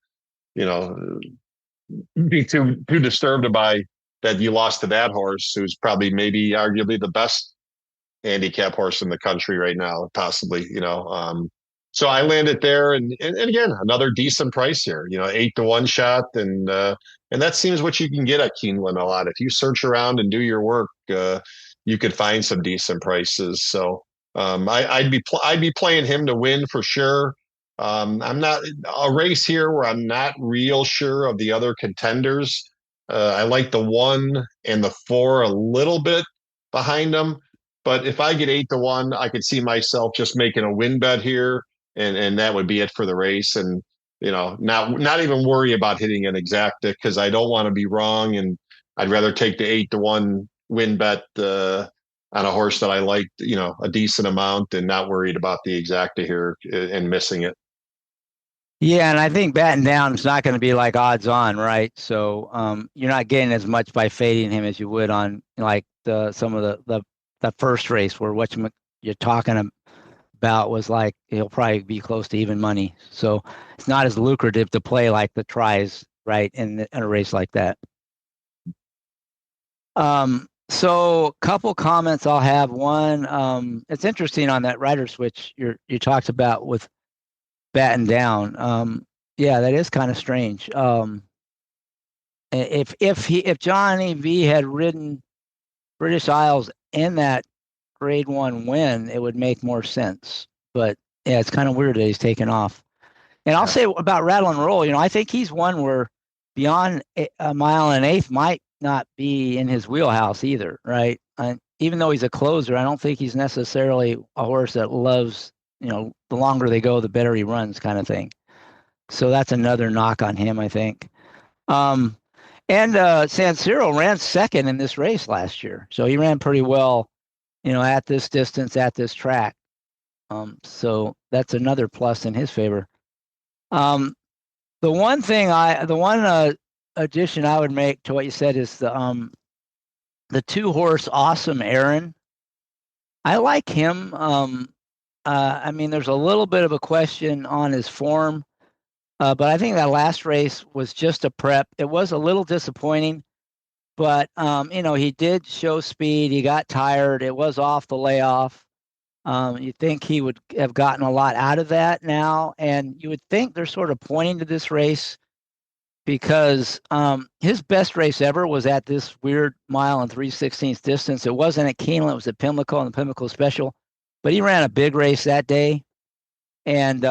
be too disturbed by that you lost to that horse, who's probably maybe arguably the best handicap horse in the country right now, possibly, So I landed there and again, another decent price here, 8-1 shot. And that seems what you can get at Keeneland a lot. If you search around and do your work, you could find some decent prices. So I'd be playing him to win for sure. I'm not a race here where I'm not real sure of the other contenders. I like the 1 and the 4 a little bit behind them, but if I get 8-1, I could see myself just making a win bet here, and that would be it for the race. And not even worry about hitting an exacta because I don't want to be wrong, and I'd rather take the 8-1 win bet on a horse that I liked, a decent amount, and not worried about the exacta here and missing it. Yeah, and I think Batten Down is not going to be like odds on, right? So you're not getting as much by fading him as you would on like some of the first race where what you're talking about was like he'll probably be close to even money. So it's not as lucrative to play like the tries, right, in a race like that. So a couple comments I'll have. One, it's interesting on that rider switch you talked about with Batten Down. Yeah, that is kind of strange. If Johnny V had ridden British Isles in that Grade 1 win, it would make more sense. But yeah, it's kind of weird that he's taken off. And I'll say about Rattle and Roll, I think he's one where beyond a mile and an eighth might not be in his wheelhouse either, right? Even though he's a closer, I don't think he's necessarily a horse that loves, the longer they go, the better he runs kind of thing. So that's another knock on him, I think. And San Siro ran second in this race last year. So he ran pretty well, at this distance, at this track. So that's another plus in his favor. The one addition I would make to what you said is the 2-horse Awesome Aaron. I like him. There's a little bit of a question on his form, but I think that last race was just a prep. It was a little disappointing, but he did show speed. He got tired. It was off the layoff. You think he would have gotten a lot out of that now, and you would think they're sort of pointing to this race because his best race ever was at this weird mile and 3/16 distance. It wasn't at Keeneland, it was at Pimlico and the Pimlico Special, but he ran a big race that day, and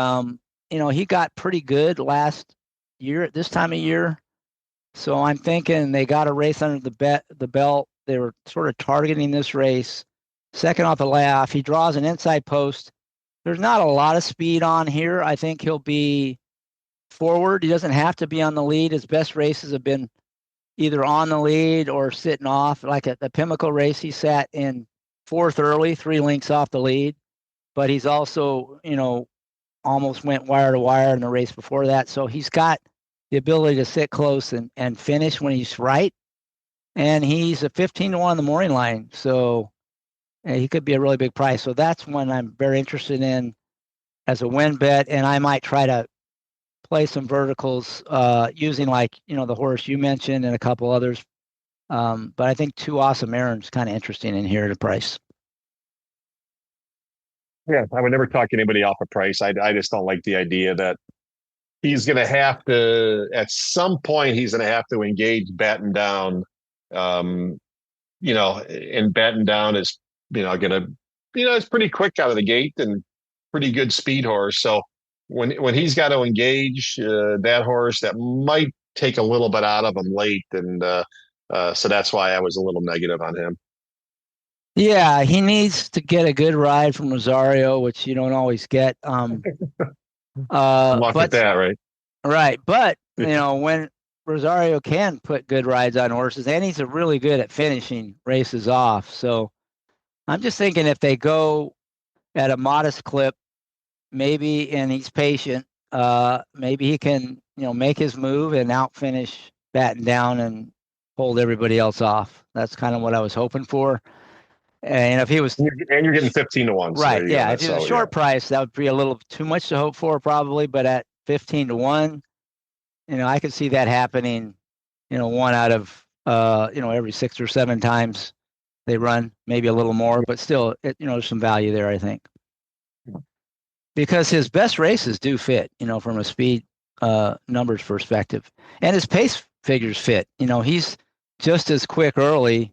he got pretty good last year at this time of year. So I'm thinking they got a race under the belt. They were sort of targeting this race. Second off the layoff, he draws an inside post. There's not a lot of speed on here. I think he'll be forward. He doesn't have to be on the lead. His best races have been either on the lead or sitting off. Like at the Pimlico race, he sat in fourth early, 3 lengths off the lead. But he's also, almost went wire to wire in the race before that. So he's got the ability to sit close and finish when he's right. And he's a 15-1 on the morning line. So he could be a really big price. So that's one I'm very interested in as a win bet. And I might try to play some verticals using the horse you mentioned and a couple others. But I think 2 Awesome Aaron's kind of interesting in here at a price. Yeah, I would never talk anybody off a price. I just don't like the idea that he's going to have to, at some point, he's going to have to engage batten down. And batten down is, going to, it's pretty quick out of the gate and pretty good speed horse. So when he's got to engage that horse, that might take a little bit out of him late. And so that's why I was a little negative on him. Yeah, he needs to get a good ride from Rosario, which you don't always get. Luck at that, right? Right. But, when Rosario can put good rides on horses, and he's really good at finishing races off. So I'm just thinking if they go at a modest clip, maybe, and he's patient, maybe he can, make his move and outfinish batten down and hold everybody else off. That's kind of what I was hoping for. And if he was, and you're getting 15-1, right? So yeah, if he was a short price, that would be a little too much to hope for, probably. But at 15-1, I could see that happening. 1 out of every 6 or 7 times they run, maybe a little more, but still, there's some value there, I think, because his best races do fit, from a speed numbers perspective, and his pace figures fit. He's just as quick early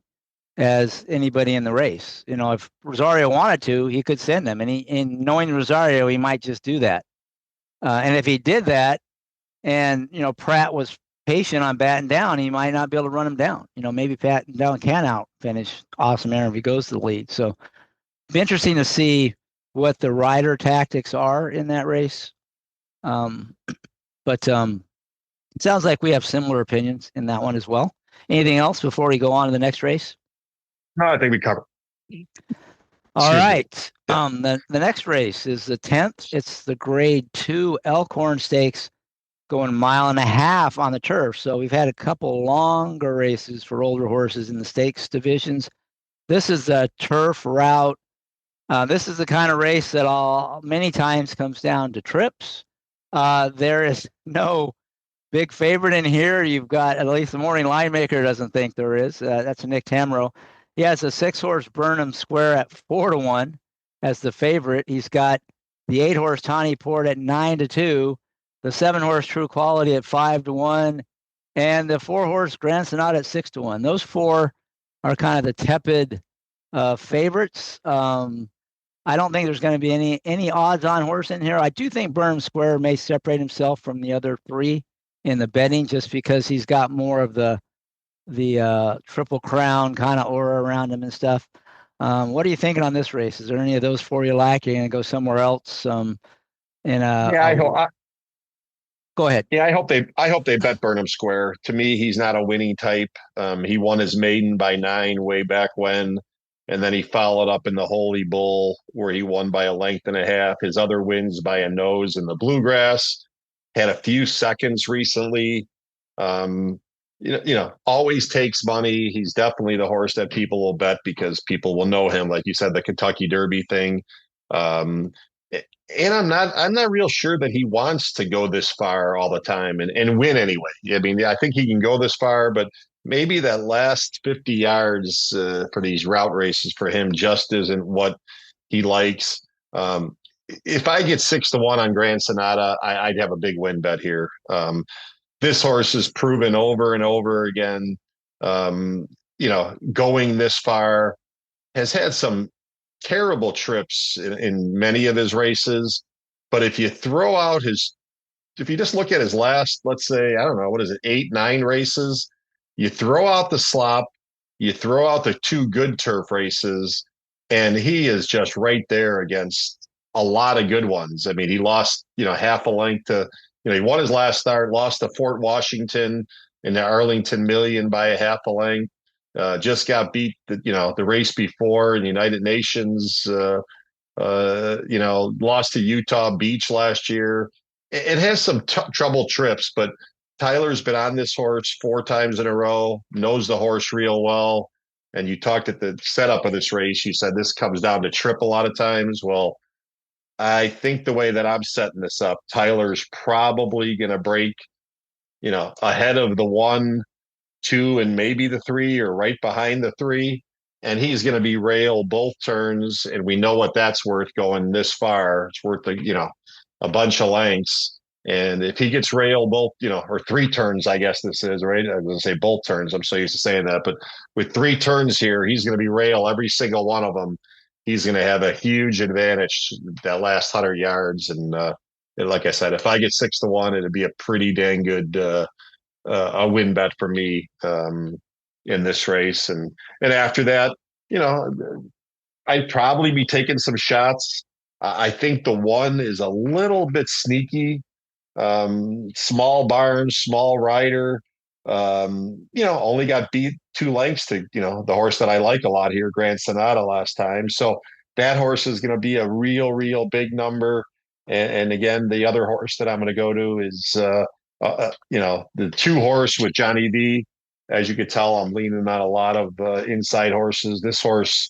as anybody in the race. If Rosario wanted to, he could send them. And in knowing Rosario, he might just do that. And if he did that and, Pratt was patient on batten down, he might not be able to run him down. Maybe batten down can out finish Awesome Aaron if he goes to the lead. So it'd be interesting to see what the rider tactics are in that race. But it sounds like we have similar opinions in that one as well. Anything else before we go on to the next race? No, I think we covered. All right. The next race is the 10th. It's the Grade 2 Elkhorn Stakes, going 1.5 miles on the turf. So we've had a couple longer races for older horses in the stakes divisions. This is the turf route. This is the kind of race that many times comes down to trips. There is no big favorite in here. You've got, at least the morning line maker doesn't think there is. That's Nick Tamro. He has a 6-horse Burnham Square at 4-1 as the favorite. He's got the 8-horse Tawny Port at 9-2, the 7-horse True Quality at 5-1, and the 4-horse Grand Sonata at 6-1. Those 4 are kind of the tepid favorites. I don't think there's going to be any odds-on horse in here. I do think Burnham Square may separate himself from the other three in the betting, just because he's got more of the Triple Crown kind of aura around him and stuff. What are you thinking on this race? Is there any of those four you like? You're going to go somewhere else? Go ahead. Yeah, I hope they bet Burnham Square. To me, he's not a winning type. He won his maiden by 9 way back when, and then he followed up in the Holy Bull where he won by a length and a half. His other wins by a nose in the Bluegrass. Had a few seconds recently. Always takes money. He's definitely the horse that people will bet because people will know him, like you said, the Kentucky Derby thing. Um, and I'm not real sure that he wants to go this far all the time and win anyway. I mean, I think he can go this far, but maybe that last 50 yards for these route races for him just isn't what he likes. If I get 6-1 on Grand Sonata, I'd have a big win bet here. This horse has proven over and over again, going this far, has had some terrible trips in many of his races. But if you just look at his last, let's say, I don't know, what is it, 8, 9 races, you throw out the slop, you throw out the 2 good turf races, and he is just right there against a lot of good ones. I mean, he lost, half a length to, he won his last start, lost to Fort Washington in the Arlington Million by a half a length. Just got beat, the race before in the United Nations. Lost to Utah Beach last year. It has some trouble trips, but Tyler's been on this horse 4 times in a row, knows the horse real well. And you talked at the setup of this race, you said this comes down to trip a lot of times. Well, I think the way that I'm setting this up, Tyler's probably going to break, ahead of the 1, 2, and maybe the 3, or right behind the 3. And he's going to be rail both turns. And we know what that's worth going this far. It's worth, a bunch of lengths. And if he gets rail both, or 3 turns, I guess this is, right? I was going to say both turns. I'm so used to saying that. But with 3 turns here, he's going to be rail every single one of them. He's going to have a huge advantage that last 100 yards. And like I said, if I get 6-1, it'd be a pretty dang good a win bet for me in this race. And after that, I'd probably be taking some shots. I think the 1 is a little bit sneaky. Small barn, small rider. Only got beat 2 lengths to, the horse that I like a lot here, Grand Sonata, last time. So that horse is going to be a real big number. And again, the other horse that I'm going to go to is, the 2 horse with Johnny V. As you could tell, I'm leaning on a lot of inside horses. This horse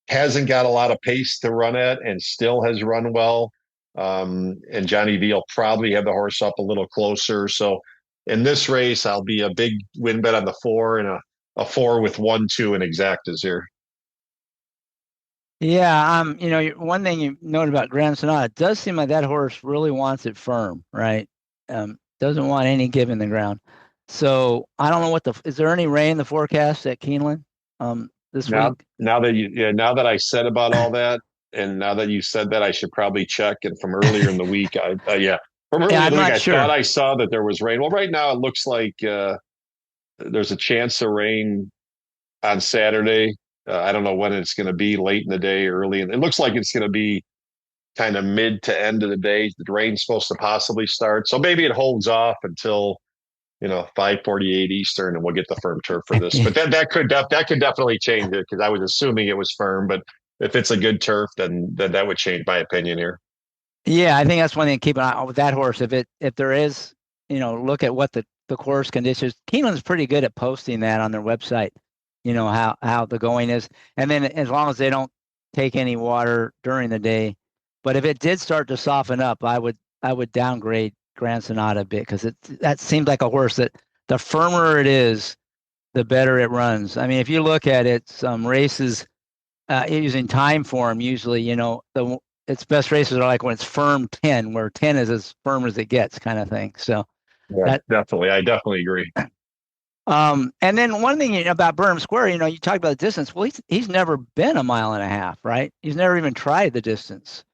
hasn't got a lot of pace to run at and still has run well. And Johnny V will probably have the horse up a little closer. So in this race, I'll be a big win bet on the 4 and a 4 with 1, 2 and exactas here. Yeah, one thing you noted about Grand Sonata, it does seem like that horse really wants it firm, right? Doesn't want any give in the ground. So I don't know is there any rain in the forecast at Keeneland this week? Now that I said about all that, and now that you said that, I should probably check. And from earlier in the week, from earlier in the week, I thought I saw that there was rain. Well, right now it looks like there's a chance of rain on Saturday. I don't know when it's going to be, late in the day, early. And it looks like it's going to be kind of mid to end of the day. The rain's supposed to possibly start. So maybe it holds off until, 5:48 Eastern, and we'll get the firm turf for this. But that could definitely change it, because I was assuming it was firm. But if it's a good turf, then that would change my opinion here. Yeah, I think that's one thing to keep an eye on with that horse. If there is, look at what the course conditions. Keeneland's pretty good at posting that on their website. How the going is, and then as long as they don't take any water during the day. But if it did start to soften up, I would downgrade Grand Sonata a bit, because that seems like a horse that the firmer it is, the better it runs. I mean, if you look at it, some races using time form, usually, its best races are like when it's firm 10, where 10 is as firm as it gets, kind of thing. So yeah, definitely, I definitely agree. And then one thing about Burnham Square, you talked about the distance. Well, he's never been 1.5 miles, right? He's never even tried the distance.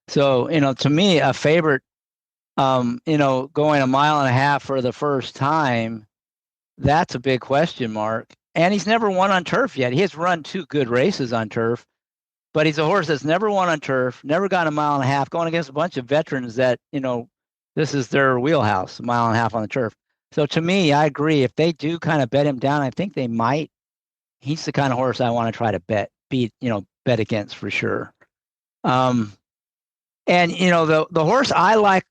So, to me, a favorite, going 1.5 miles for the first time, that's a big question mark. And he's never won on turf yet. He has run 2 good races on turf, but he's a horse that's never won on turf, never gone 1.5 miles, going against a bunch of veterans that, this is their wheelhouse, 1.5 miles on the turf. So to me, I agree. If they do kind of bet him down, I think they might. He's the kind of horse I want to try to bet against for sure. And the horse I like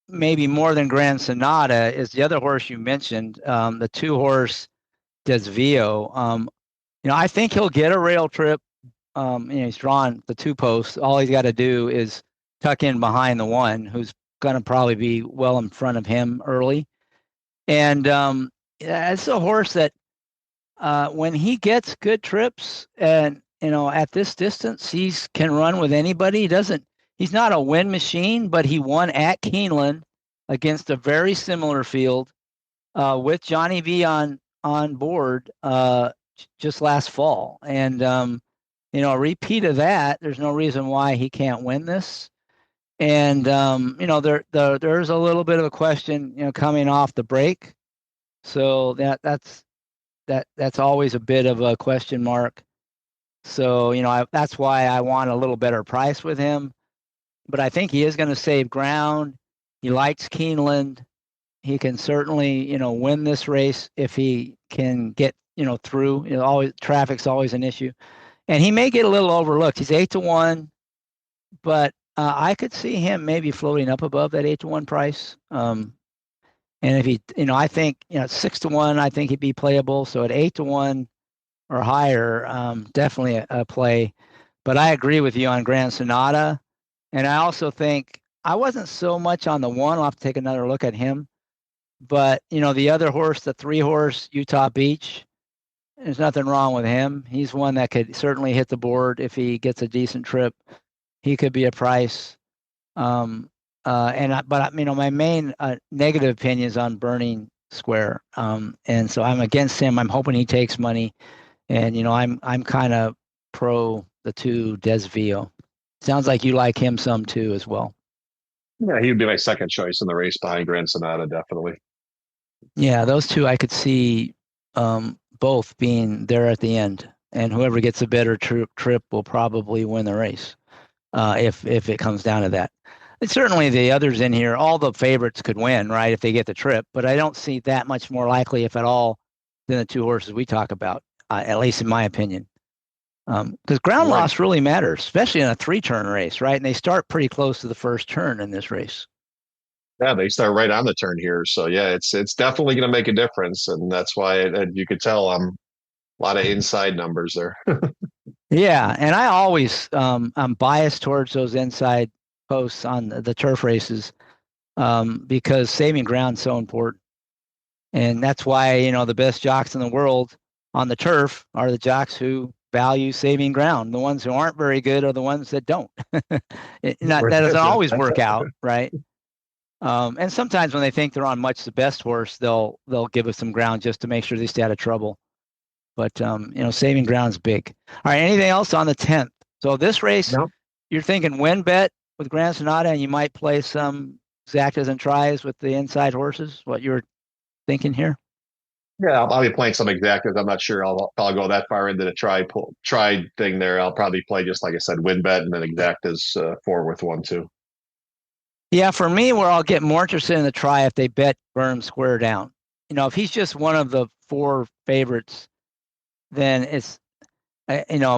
maybe more than Grand Sonata is the other horse you mentioned, the 2-horse Desvio. I think he'll get a rail trip. He's drawn the 2 posts. All he's got to do is tuck in behind the 1, who's going to probably be well in front of him early. And it's a horse that when he gets good trips and, at this distance, he can run with anybody. He's not a win machine, but he won at Keeneland against a very similar field with Johnny V on board just last fall. And, a repeat of that, there's no reason why he can't win this. And, there's a little bit of a question, coming off the break. So that's always a bit of a question mark. So, that's why I want a little better price with him. But I think he is going to save ground. He likes Keeneland. He can certainly, win this race if he can get, through. Always traffic's always an issue, and he may get a little overlooked. He's 8-1, but I could see him maybe floating up above that 8-1 price. And if he, I think 6-1, I think he'd be playable. So at 8-1 or higher, definitely a play. But I agree with you on Grand Sonata. And I also think I wasn't so much on the 1. I'll have to take another look at him. But, the other horse, the 3-horse Utah Beach, there's nothing wrong with him. He's one that could certainly hit the board if he gets a decent trip. He could be a price. But my main negative opinion is on Burning Square. And so I'm against him. I'm hoping he takes money. And, I'm kind of pro the 2 Desvio. Sounds like you like him some too as well. Yeah, he would be my second choice in the race behind Grand Sonata, definitely. Yeah, those 2 I could see both being there at the end, and whoever gets a better trip will probably win the race if it comes down to that. And certainly the others in here, all the favorites could win, right, if they get the trip, but I don't see that much more likely, if at all, than the 2 horses we talk about, at least in my opinion. Because ground loss really matters, especially in a 3-turn race, right? And they start pretty close to the first turn in this race. Yeah, they start right on the turn here. So yeah, it's definitely going to make a difference, and that's why you could tell a lot of inside numbers there. Yeah, and I always I'm biased towards those inside posts on the turf races because saving ground is so important, and that's why the best jocks in the world on the turf are the jocks who value saving ground. The ones who aren't very good are the ones that don't. That doesn't always work out, right? And sometimes when they think they're on much the best horse, they'll give us some ground just to make sure they stay out of trouble. But saving ground's big. All right, anything else on the 10th? So this race, You're thinking win bet with Grand Sonata, and you might play some exactas and tries with the inside horses. What you're thinking here? Yeah, I'll be playing some exactas. I'm not sure I'll go that far into the try thing there. I'll probably play, just like I said, win bet and then exactas 4 with 1 2. Yeah, for me, where I'll get more interested in the try if they bet Burnham Square down. If he's just one of the 4 favorites, then it's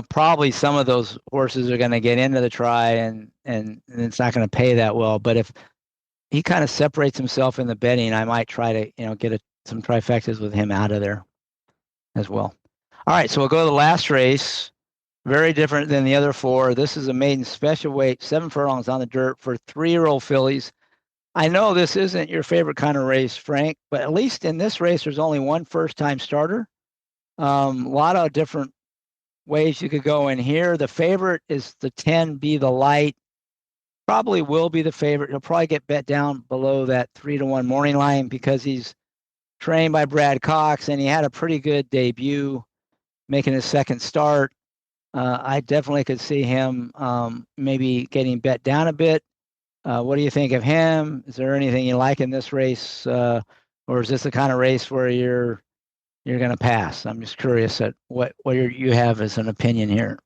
probably some of those horses are going to get into the try and it's not going to pay that well. But if he kind of separates himself in the betting, I might try to get some trifectas with him out of there as well. All right, so we'll go to the last race. Very different than the other 4. This is a maiden special weight, 7 furlongs on the dirt for 3-year-old fillies. I know this isn't your favorite kind of race, Frank, but at least in this race, there's only one first-time starter. A lot of different ways you could go in here. The favorite is the 10, Be the Light. Probably will be the favorite. He'll probably get bet down below that 3-1 morning line because he's trained by Brad Cox, and he had a pretty good debut, making his second start. I definitely could see him maybe getting bet down a bit. What do you think of him? Is there anything you like in this race, or is this the kind of race where you're going to pass? I'm just curious at what you have as an opinion here.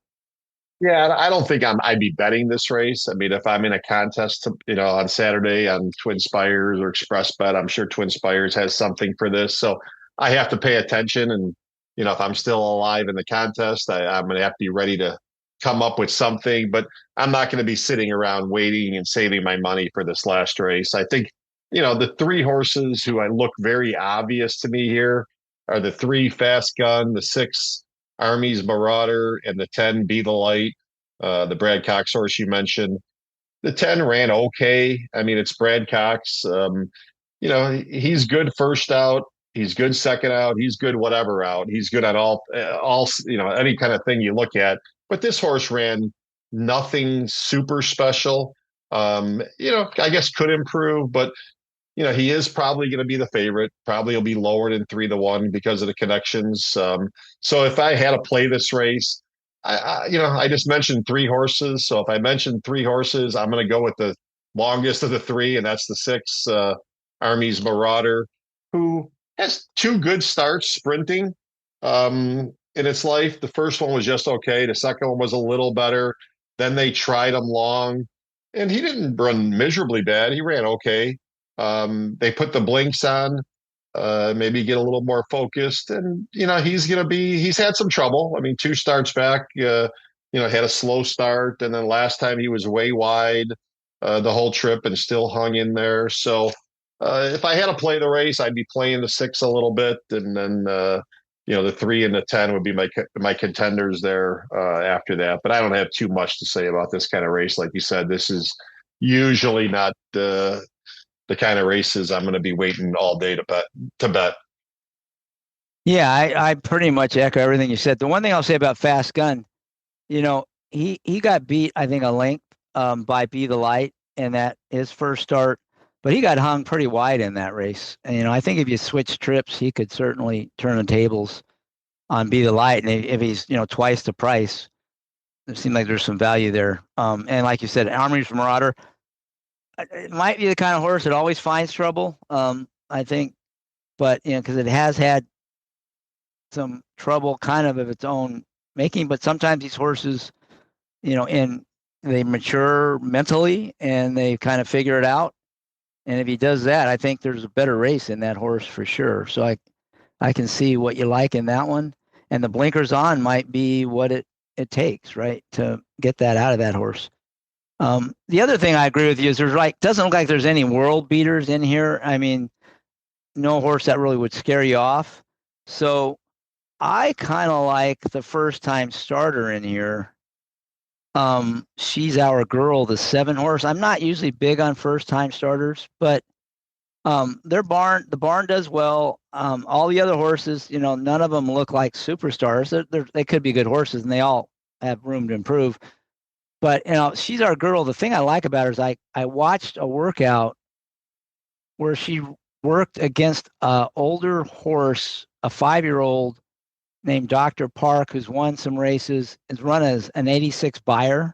Yeah, I don't think I'd be betting this race. I mean, if I'm in a contest, on Saturday on Twin Spires or Express Bet, I'm sure Twin Spires has something for this. So I have to pay attention. And, if I'm still alive in the contest, I'm going to have to be ready to come up with something. But I'm not going to be sitting around waiting and saving my money for this last race. I think, the three horses who I look very obvious to me here are the 3 Fast Gun, the 6 Army's Marauder, and the 10 Be the Light, the Brad Cox horse you mentioned. The 10 ran okay. I mean, it's Brad Cox. He's good first out. He's good second out. He's good whatever out. He's good at all, any kind of thing you look at. But this horse ran nothing super special. I guess could improve, but he is probably going to be the favorite. Probably will be lower than 3-1 because of the connections. So if I had to play this race, I just mentioned 3 horses. So if I mentioned 3 horses, I'm going to go with the longest of the 3, and that's the 6 Army's Marauder, who has 2 good starts sprinting in its life. The first one was just okay. The second one was a little better. Then they tried him long, and he didn't run miserably bad. He ran okay. They put the blinks on, maybe get a little more focused. And, he's had some trouble. I mean, 2 starts back, had a slow start. And then last time he was way wide the whole trip and still hung in there. So if I had to play the race, I'd be playing the 6 a little bit. And then, the 3 and the 10 would be my contenders there after that. But I don't have too much to say about this kind of race. Like you said, this is usually not the kind of races I'm going to be waiting all day to bet. Yeah, I pretty much echo everything you said. The one thing I'll say about Fast Gun, he got beat, I think, a length by Be the Light in that his first start, but he got hung pretty wide in that race. And, I think if you switch trips, he could certainly turn the tables on Be the Light. And if he's, twice the price, it seems like there's some value there. And like you said, Army's Marauder, it might be the kind of horse that always finds trouble, I think, but because it has had some trouble kind of its own making. But sometimes these horses, they mature mentally and they kind of figure it out. And if he does that, I think there's a better race in that horse for sure. So I can see what you like in that one. And the blinkers on might be what it takes, right, to get that out of that horse. The other thing I agree with you is doesn't look like there's any world beaters in here. I mean, no horse that really would scare you off. So I kind of like the first time starter in here. She's Our Girl, the 7 horse. I'm not usually big on first time starters, but the barn does well. All the other horses, none of them look like superstars. They could be good horses and they all have room to improve. But, She's Our Girl. The thing I like about her is I watched a workout where she worked against an older horse, a 5-year-old named Dr. Park, who's won some races, is run as an 86 buyer.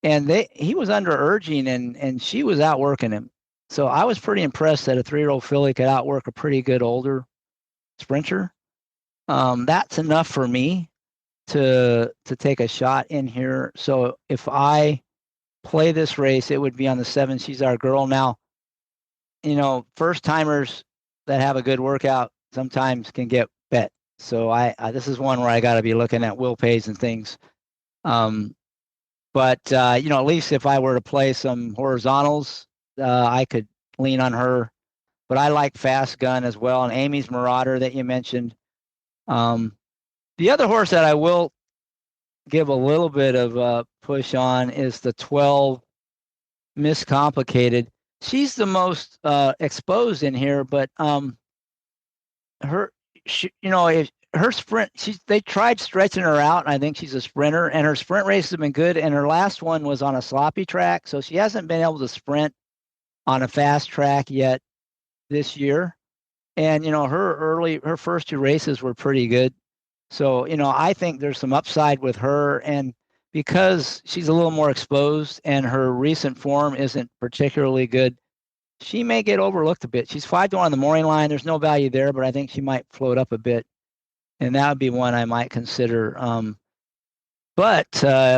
And he was under urging and she was outworking him. So I was pretty impressed that a 3-year-old filly could outwork a pretty good older sprinter. That's enough for me to take a shot in here. So if I play this race, it would be on the 7, She's Our Girl. Now, first timers that have a good workout sometimes can get bet. So this is one where I got to be looking at will pays and things. But at least if I were to play some horizontals, I could lean on her. But I like Fast Gun as well, and Amy's Marauder that you mentioned. The other horse that I will give a little bit of a push on is the 12 Miscomplicated. She's the most exposed in here, but if her sprint, they tried stretching her out, and I think she's a sprinter, and her sprint race has been good, and her last one was on a sloppy track, so she hasn't been able to sprint on a fast track yet this year. And, her first two races were pretty good. So, I think there's some upside with her. And because she's a little more exposed and her recent form isn't particularly good, she may get overlooked a bit. She's 5-1 on the morning line. There's no value there, but I think she might float up a bit. And that would be one I might consider. But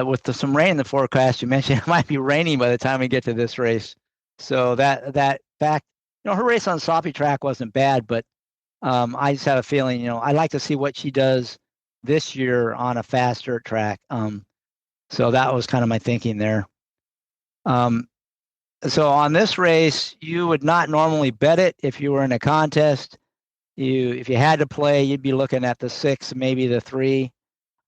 with some rain in the forecast, you mentioned it might be raining by the time we get to this race. So that fact, her race on sloppy track wasn't bad, but I just have a feeling, I'd like to see what she does this year on a fast dirt track. So that was kind of my thinking there. So on this race, you would not normally bet it if you were in a contest. If you had to play, you'd be looking at the 6, maybe the 3.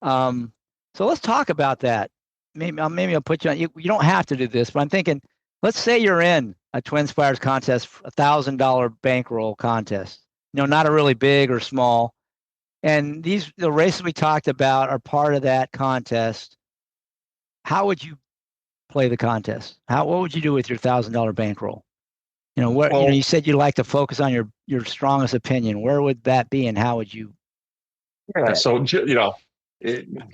So let's talk about that. Maybe I'll put you on. You don't have to do this, but I'm thinking, let's say you're in a Twin Spires contest, $1,000 bankroll contest. Not a really big or small. And the races we talked about are part of that contest. How would you play the contest? What would you do with your $1,000 bankroll? You said you like to focus on your strongest opinion. Where would that be, and how would you? Yeah. Bet? So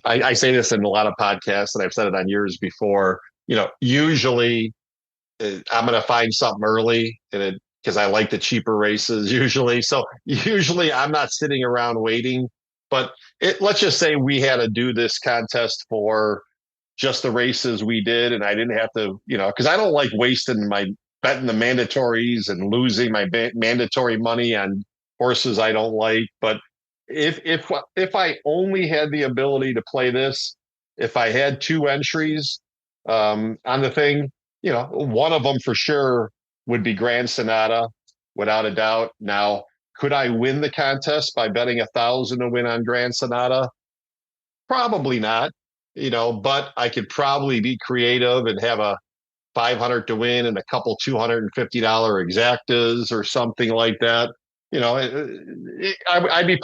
I say this in a lot of podcasts, and I've said it on yours before. Usually I'm going to find something early, because I like the cheaper races usually. So usually I'm not sitting around waiting. But let's just say we had to do this contest for just the races we did, and I didn't have to, because I don't like wasting my betting the mandatories and losing my mandatory money on horses I don't like. But if I only had the ability to play this, if I had 2 entries on the thing, one of them for sure would be Grand Sonata, without a doubt. Now, could I win the contest by betting 1,000 to win on Grand Sonata? Probably not, but I could probably be creative and have a 500 to win and a couple $250 exactas or something like that. I'd be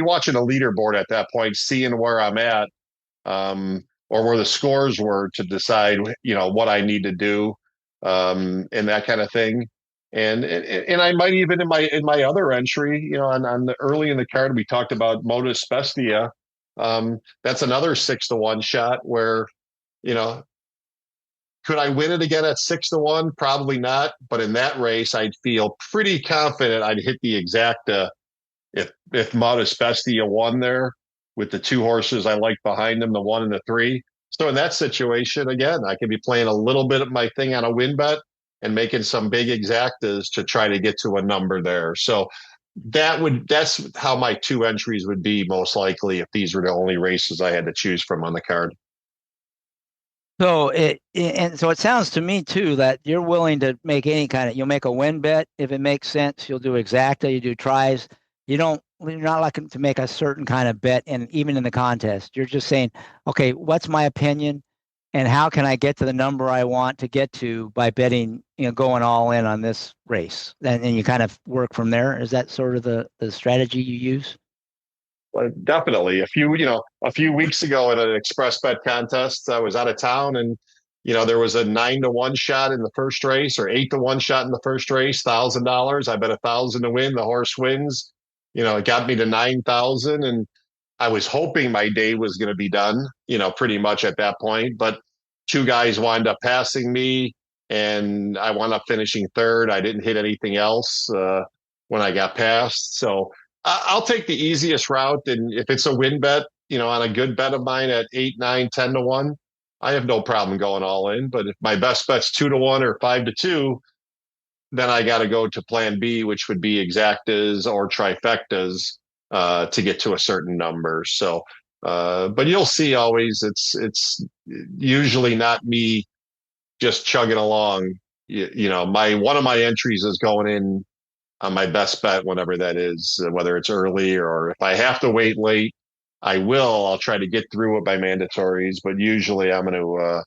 watching a leaderboard at that point, seeing where I'm at, or where the scores were, to decide, what I need to do, and that kind of thing. And I might even in my other entry, on the early in the card, we talked about Modus Bestia. That's another 6-1 shot where, could I win it again at 6-1? Probably not. But in that race, I'd feel pretty confident I'd hit the exacta if Modus Bestia won there, with the 2 horses I like behind him, the 1 and the 3. So in that situation, again, I could be playing a little bit of my thing on a win bet and making some big exactas to try to get to a number there. So that's how my 2 entries would be, most likely, if these were the only races I had to choose from on the card. So it sounds to me too that you're willing to make you'll make a win bet if it makes sense. You'll do exacta, you do tries. You're not looking to make a certain kind of bet, and even in the contest, you're just saying, okay, what's my opinion, and how can I get to the number I want to get to by betting, going all in on this race, and you kind of work from there. Is that sort of the strategy you use? Well, definitely. A few weeks ago at an express bet contest, I was out of town, and there was a 9-1 shot in the first race, or 8-1 shot in the first race, $1,000. I bet 1,000 to win. The horse wins. It got me to 9,000, and I was hoping my day was going to be done, pretty much at that point. But 2 guys wound up passing me, and I wound up finishing third. I didn't hit anything else when I got passed. So I'll take the easiest route. And if it's a win bet, on a good bet of mine at 8, 9, 10-1, I have no problem going all in. But if my best bet's 2-1 or 5-2, then I got to go to plan B, which would be exactas or trifectas to get to a certain number. So, but you'll see always it's usually not me just chugging along. One of my entries is going in on my best bet, whatever that is, whether it's early or if I have to wait late, I'll try to get through it by mandatories, but usually I'm going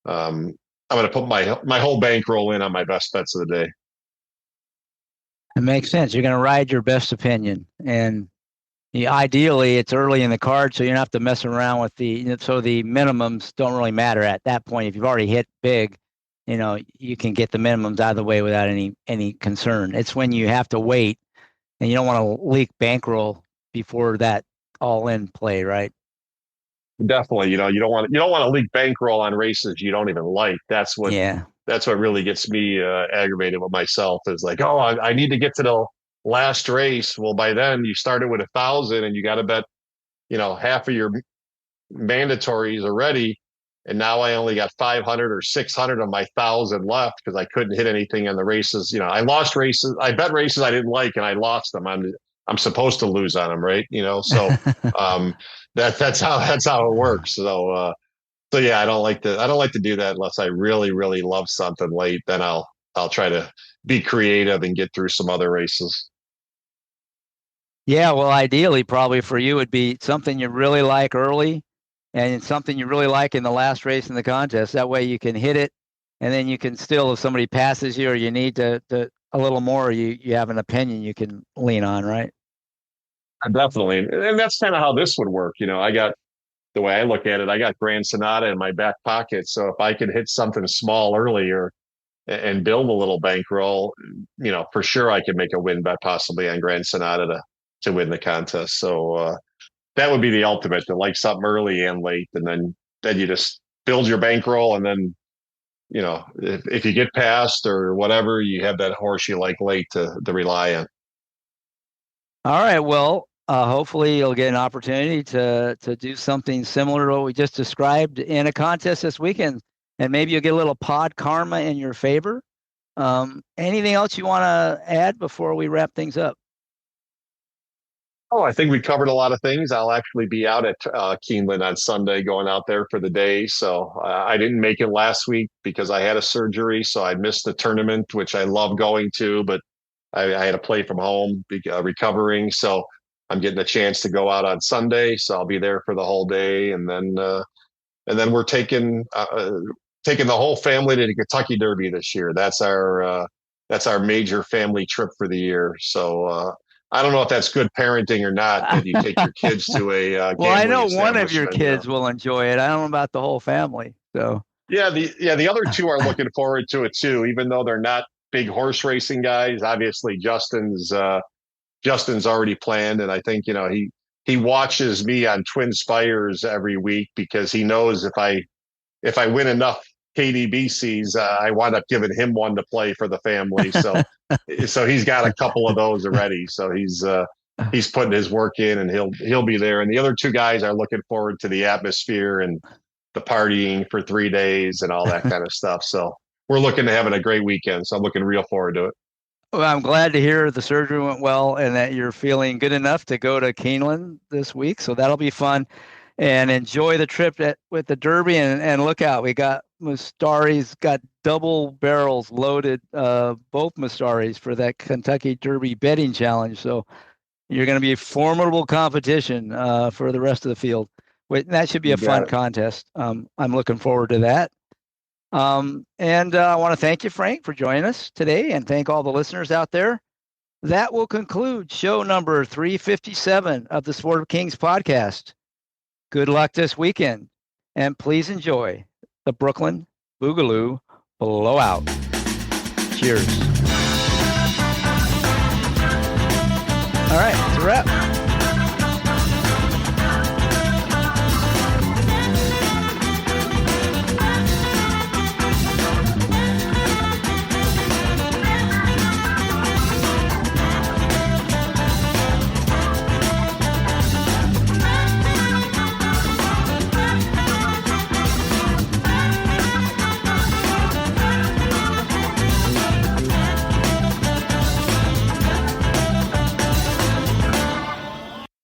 to put my whole bankroll in on my best bets of the day. It makes sense. You're going to ride your best opinion, and ideally it's early in the card, so you don't have to mess around with the minimums don't really matter at that point. If you've already hit big, you can get the minimums out of the way without any concern. It's when you have to wait, and you don't want to leak bankroll before that all-in play, right? Definitely. You don't want to leak bankroll on races you don't even like. That's what really gets me aggravated with myself, is like, oh, I need to get to the last race. Well, by then you started with 1,000 and you got to bet, half of your mandatories already. And now I only got 500 or 600 of my 1,000 left because I couldn't hit anything in the races. I lost races. I bet races I didn't like and I lost them. I'm supposed to lose on them, right? So that's how it works. So yeah, I don't like to do that unless I really, really love something late. Then I'll try to be creative and get through some other races. Yeah, well, ideally, probably for you would be something you really like early and something you really like in the last race in the contest. That way you can hit it, and then you can still, if somebody passes you or you need to a little more, you have an opinion you can lean on, right? Definitely. And that's kind of how this would work. The way I look at it, I got Grand Sonata in my back pocket. So if I could hit something small earlier and build a little bankroll, for sure I could make a win bet possibly on Grand Sonata to win the contest. So that would be the ultimate, to like something early and late. And then you just build your bankroll. And then, if you get past or whatever, you have that horse you like late to rely on. All right. Well, hopefully you'll get an opportunity to do something similar to what we just described in a contest this weekend, and maybe you'll get a little pod karma in your favor. Anything else you want to add before we wrap things up? Oh, I think we covered a lot of things. I'll actually be out at Keeneland on Sunday, going out there for the day. So I didn't make it last week because I had a surgery, so I missed the tournament, which I love going to, but I had to play from home, recovering. So I'm getting a chance to go out on Sunday, so I'll be there for the whole day, and then we're taking the whole family to the Kentucky Derby this year. That's our major family trip for the year. So I don't know if that's good parenting or not, that you take your kids to a well, I know one of your kids will enjoy it. I don't know about the whole family. So the other two are looking forward to it too, even though they're not big horse racing guys. Obviously, Justin's already planned, and I think he watches me on Twin Spires every week because he knows if I win enough KDBCs, I wind up giving him one to play for the family. So he's got a couple of those already. So he's putting his work in, and he'll be there. And the other two guys are looking forward to the atmosphere and the partying for 3 days and all that kind of stuff. So we're looking to having a great weekend. So I'm looking real forward to it. Well, I'm glad to hear the surgery went well and that you're feeling good enough to go to Keeneland this week. So that'll be fun, and enjoy the trip with the Derby. And look out, we got Mustari's got double barrels loaded, both Mustaris, for that Kentucky Derby betting challenge. So you're going to be a formidable competition for the rest of the field. That should be a fun contest. I'm looking forward to that. And I want to thank you, Frank, for joining us today, and thank all the listeners out there. That will conclude show number 357 of the Sport of Kings podcast. Good luck this weekend, and please enjoy the Brooklyn Boogaloo Blowout. Cheers. All right, it's a wrap.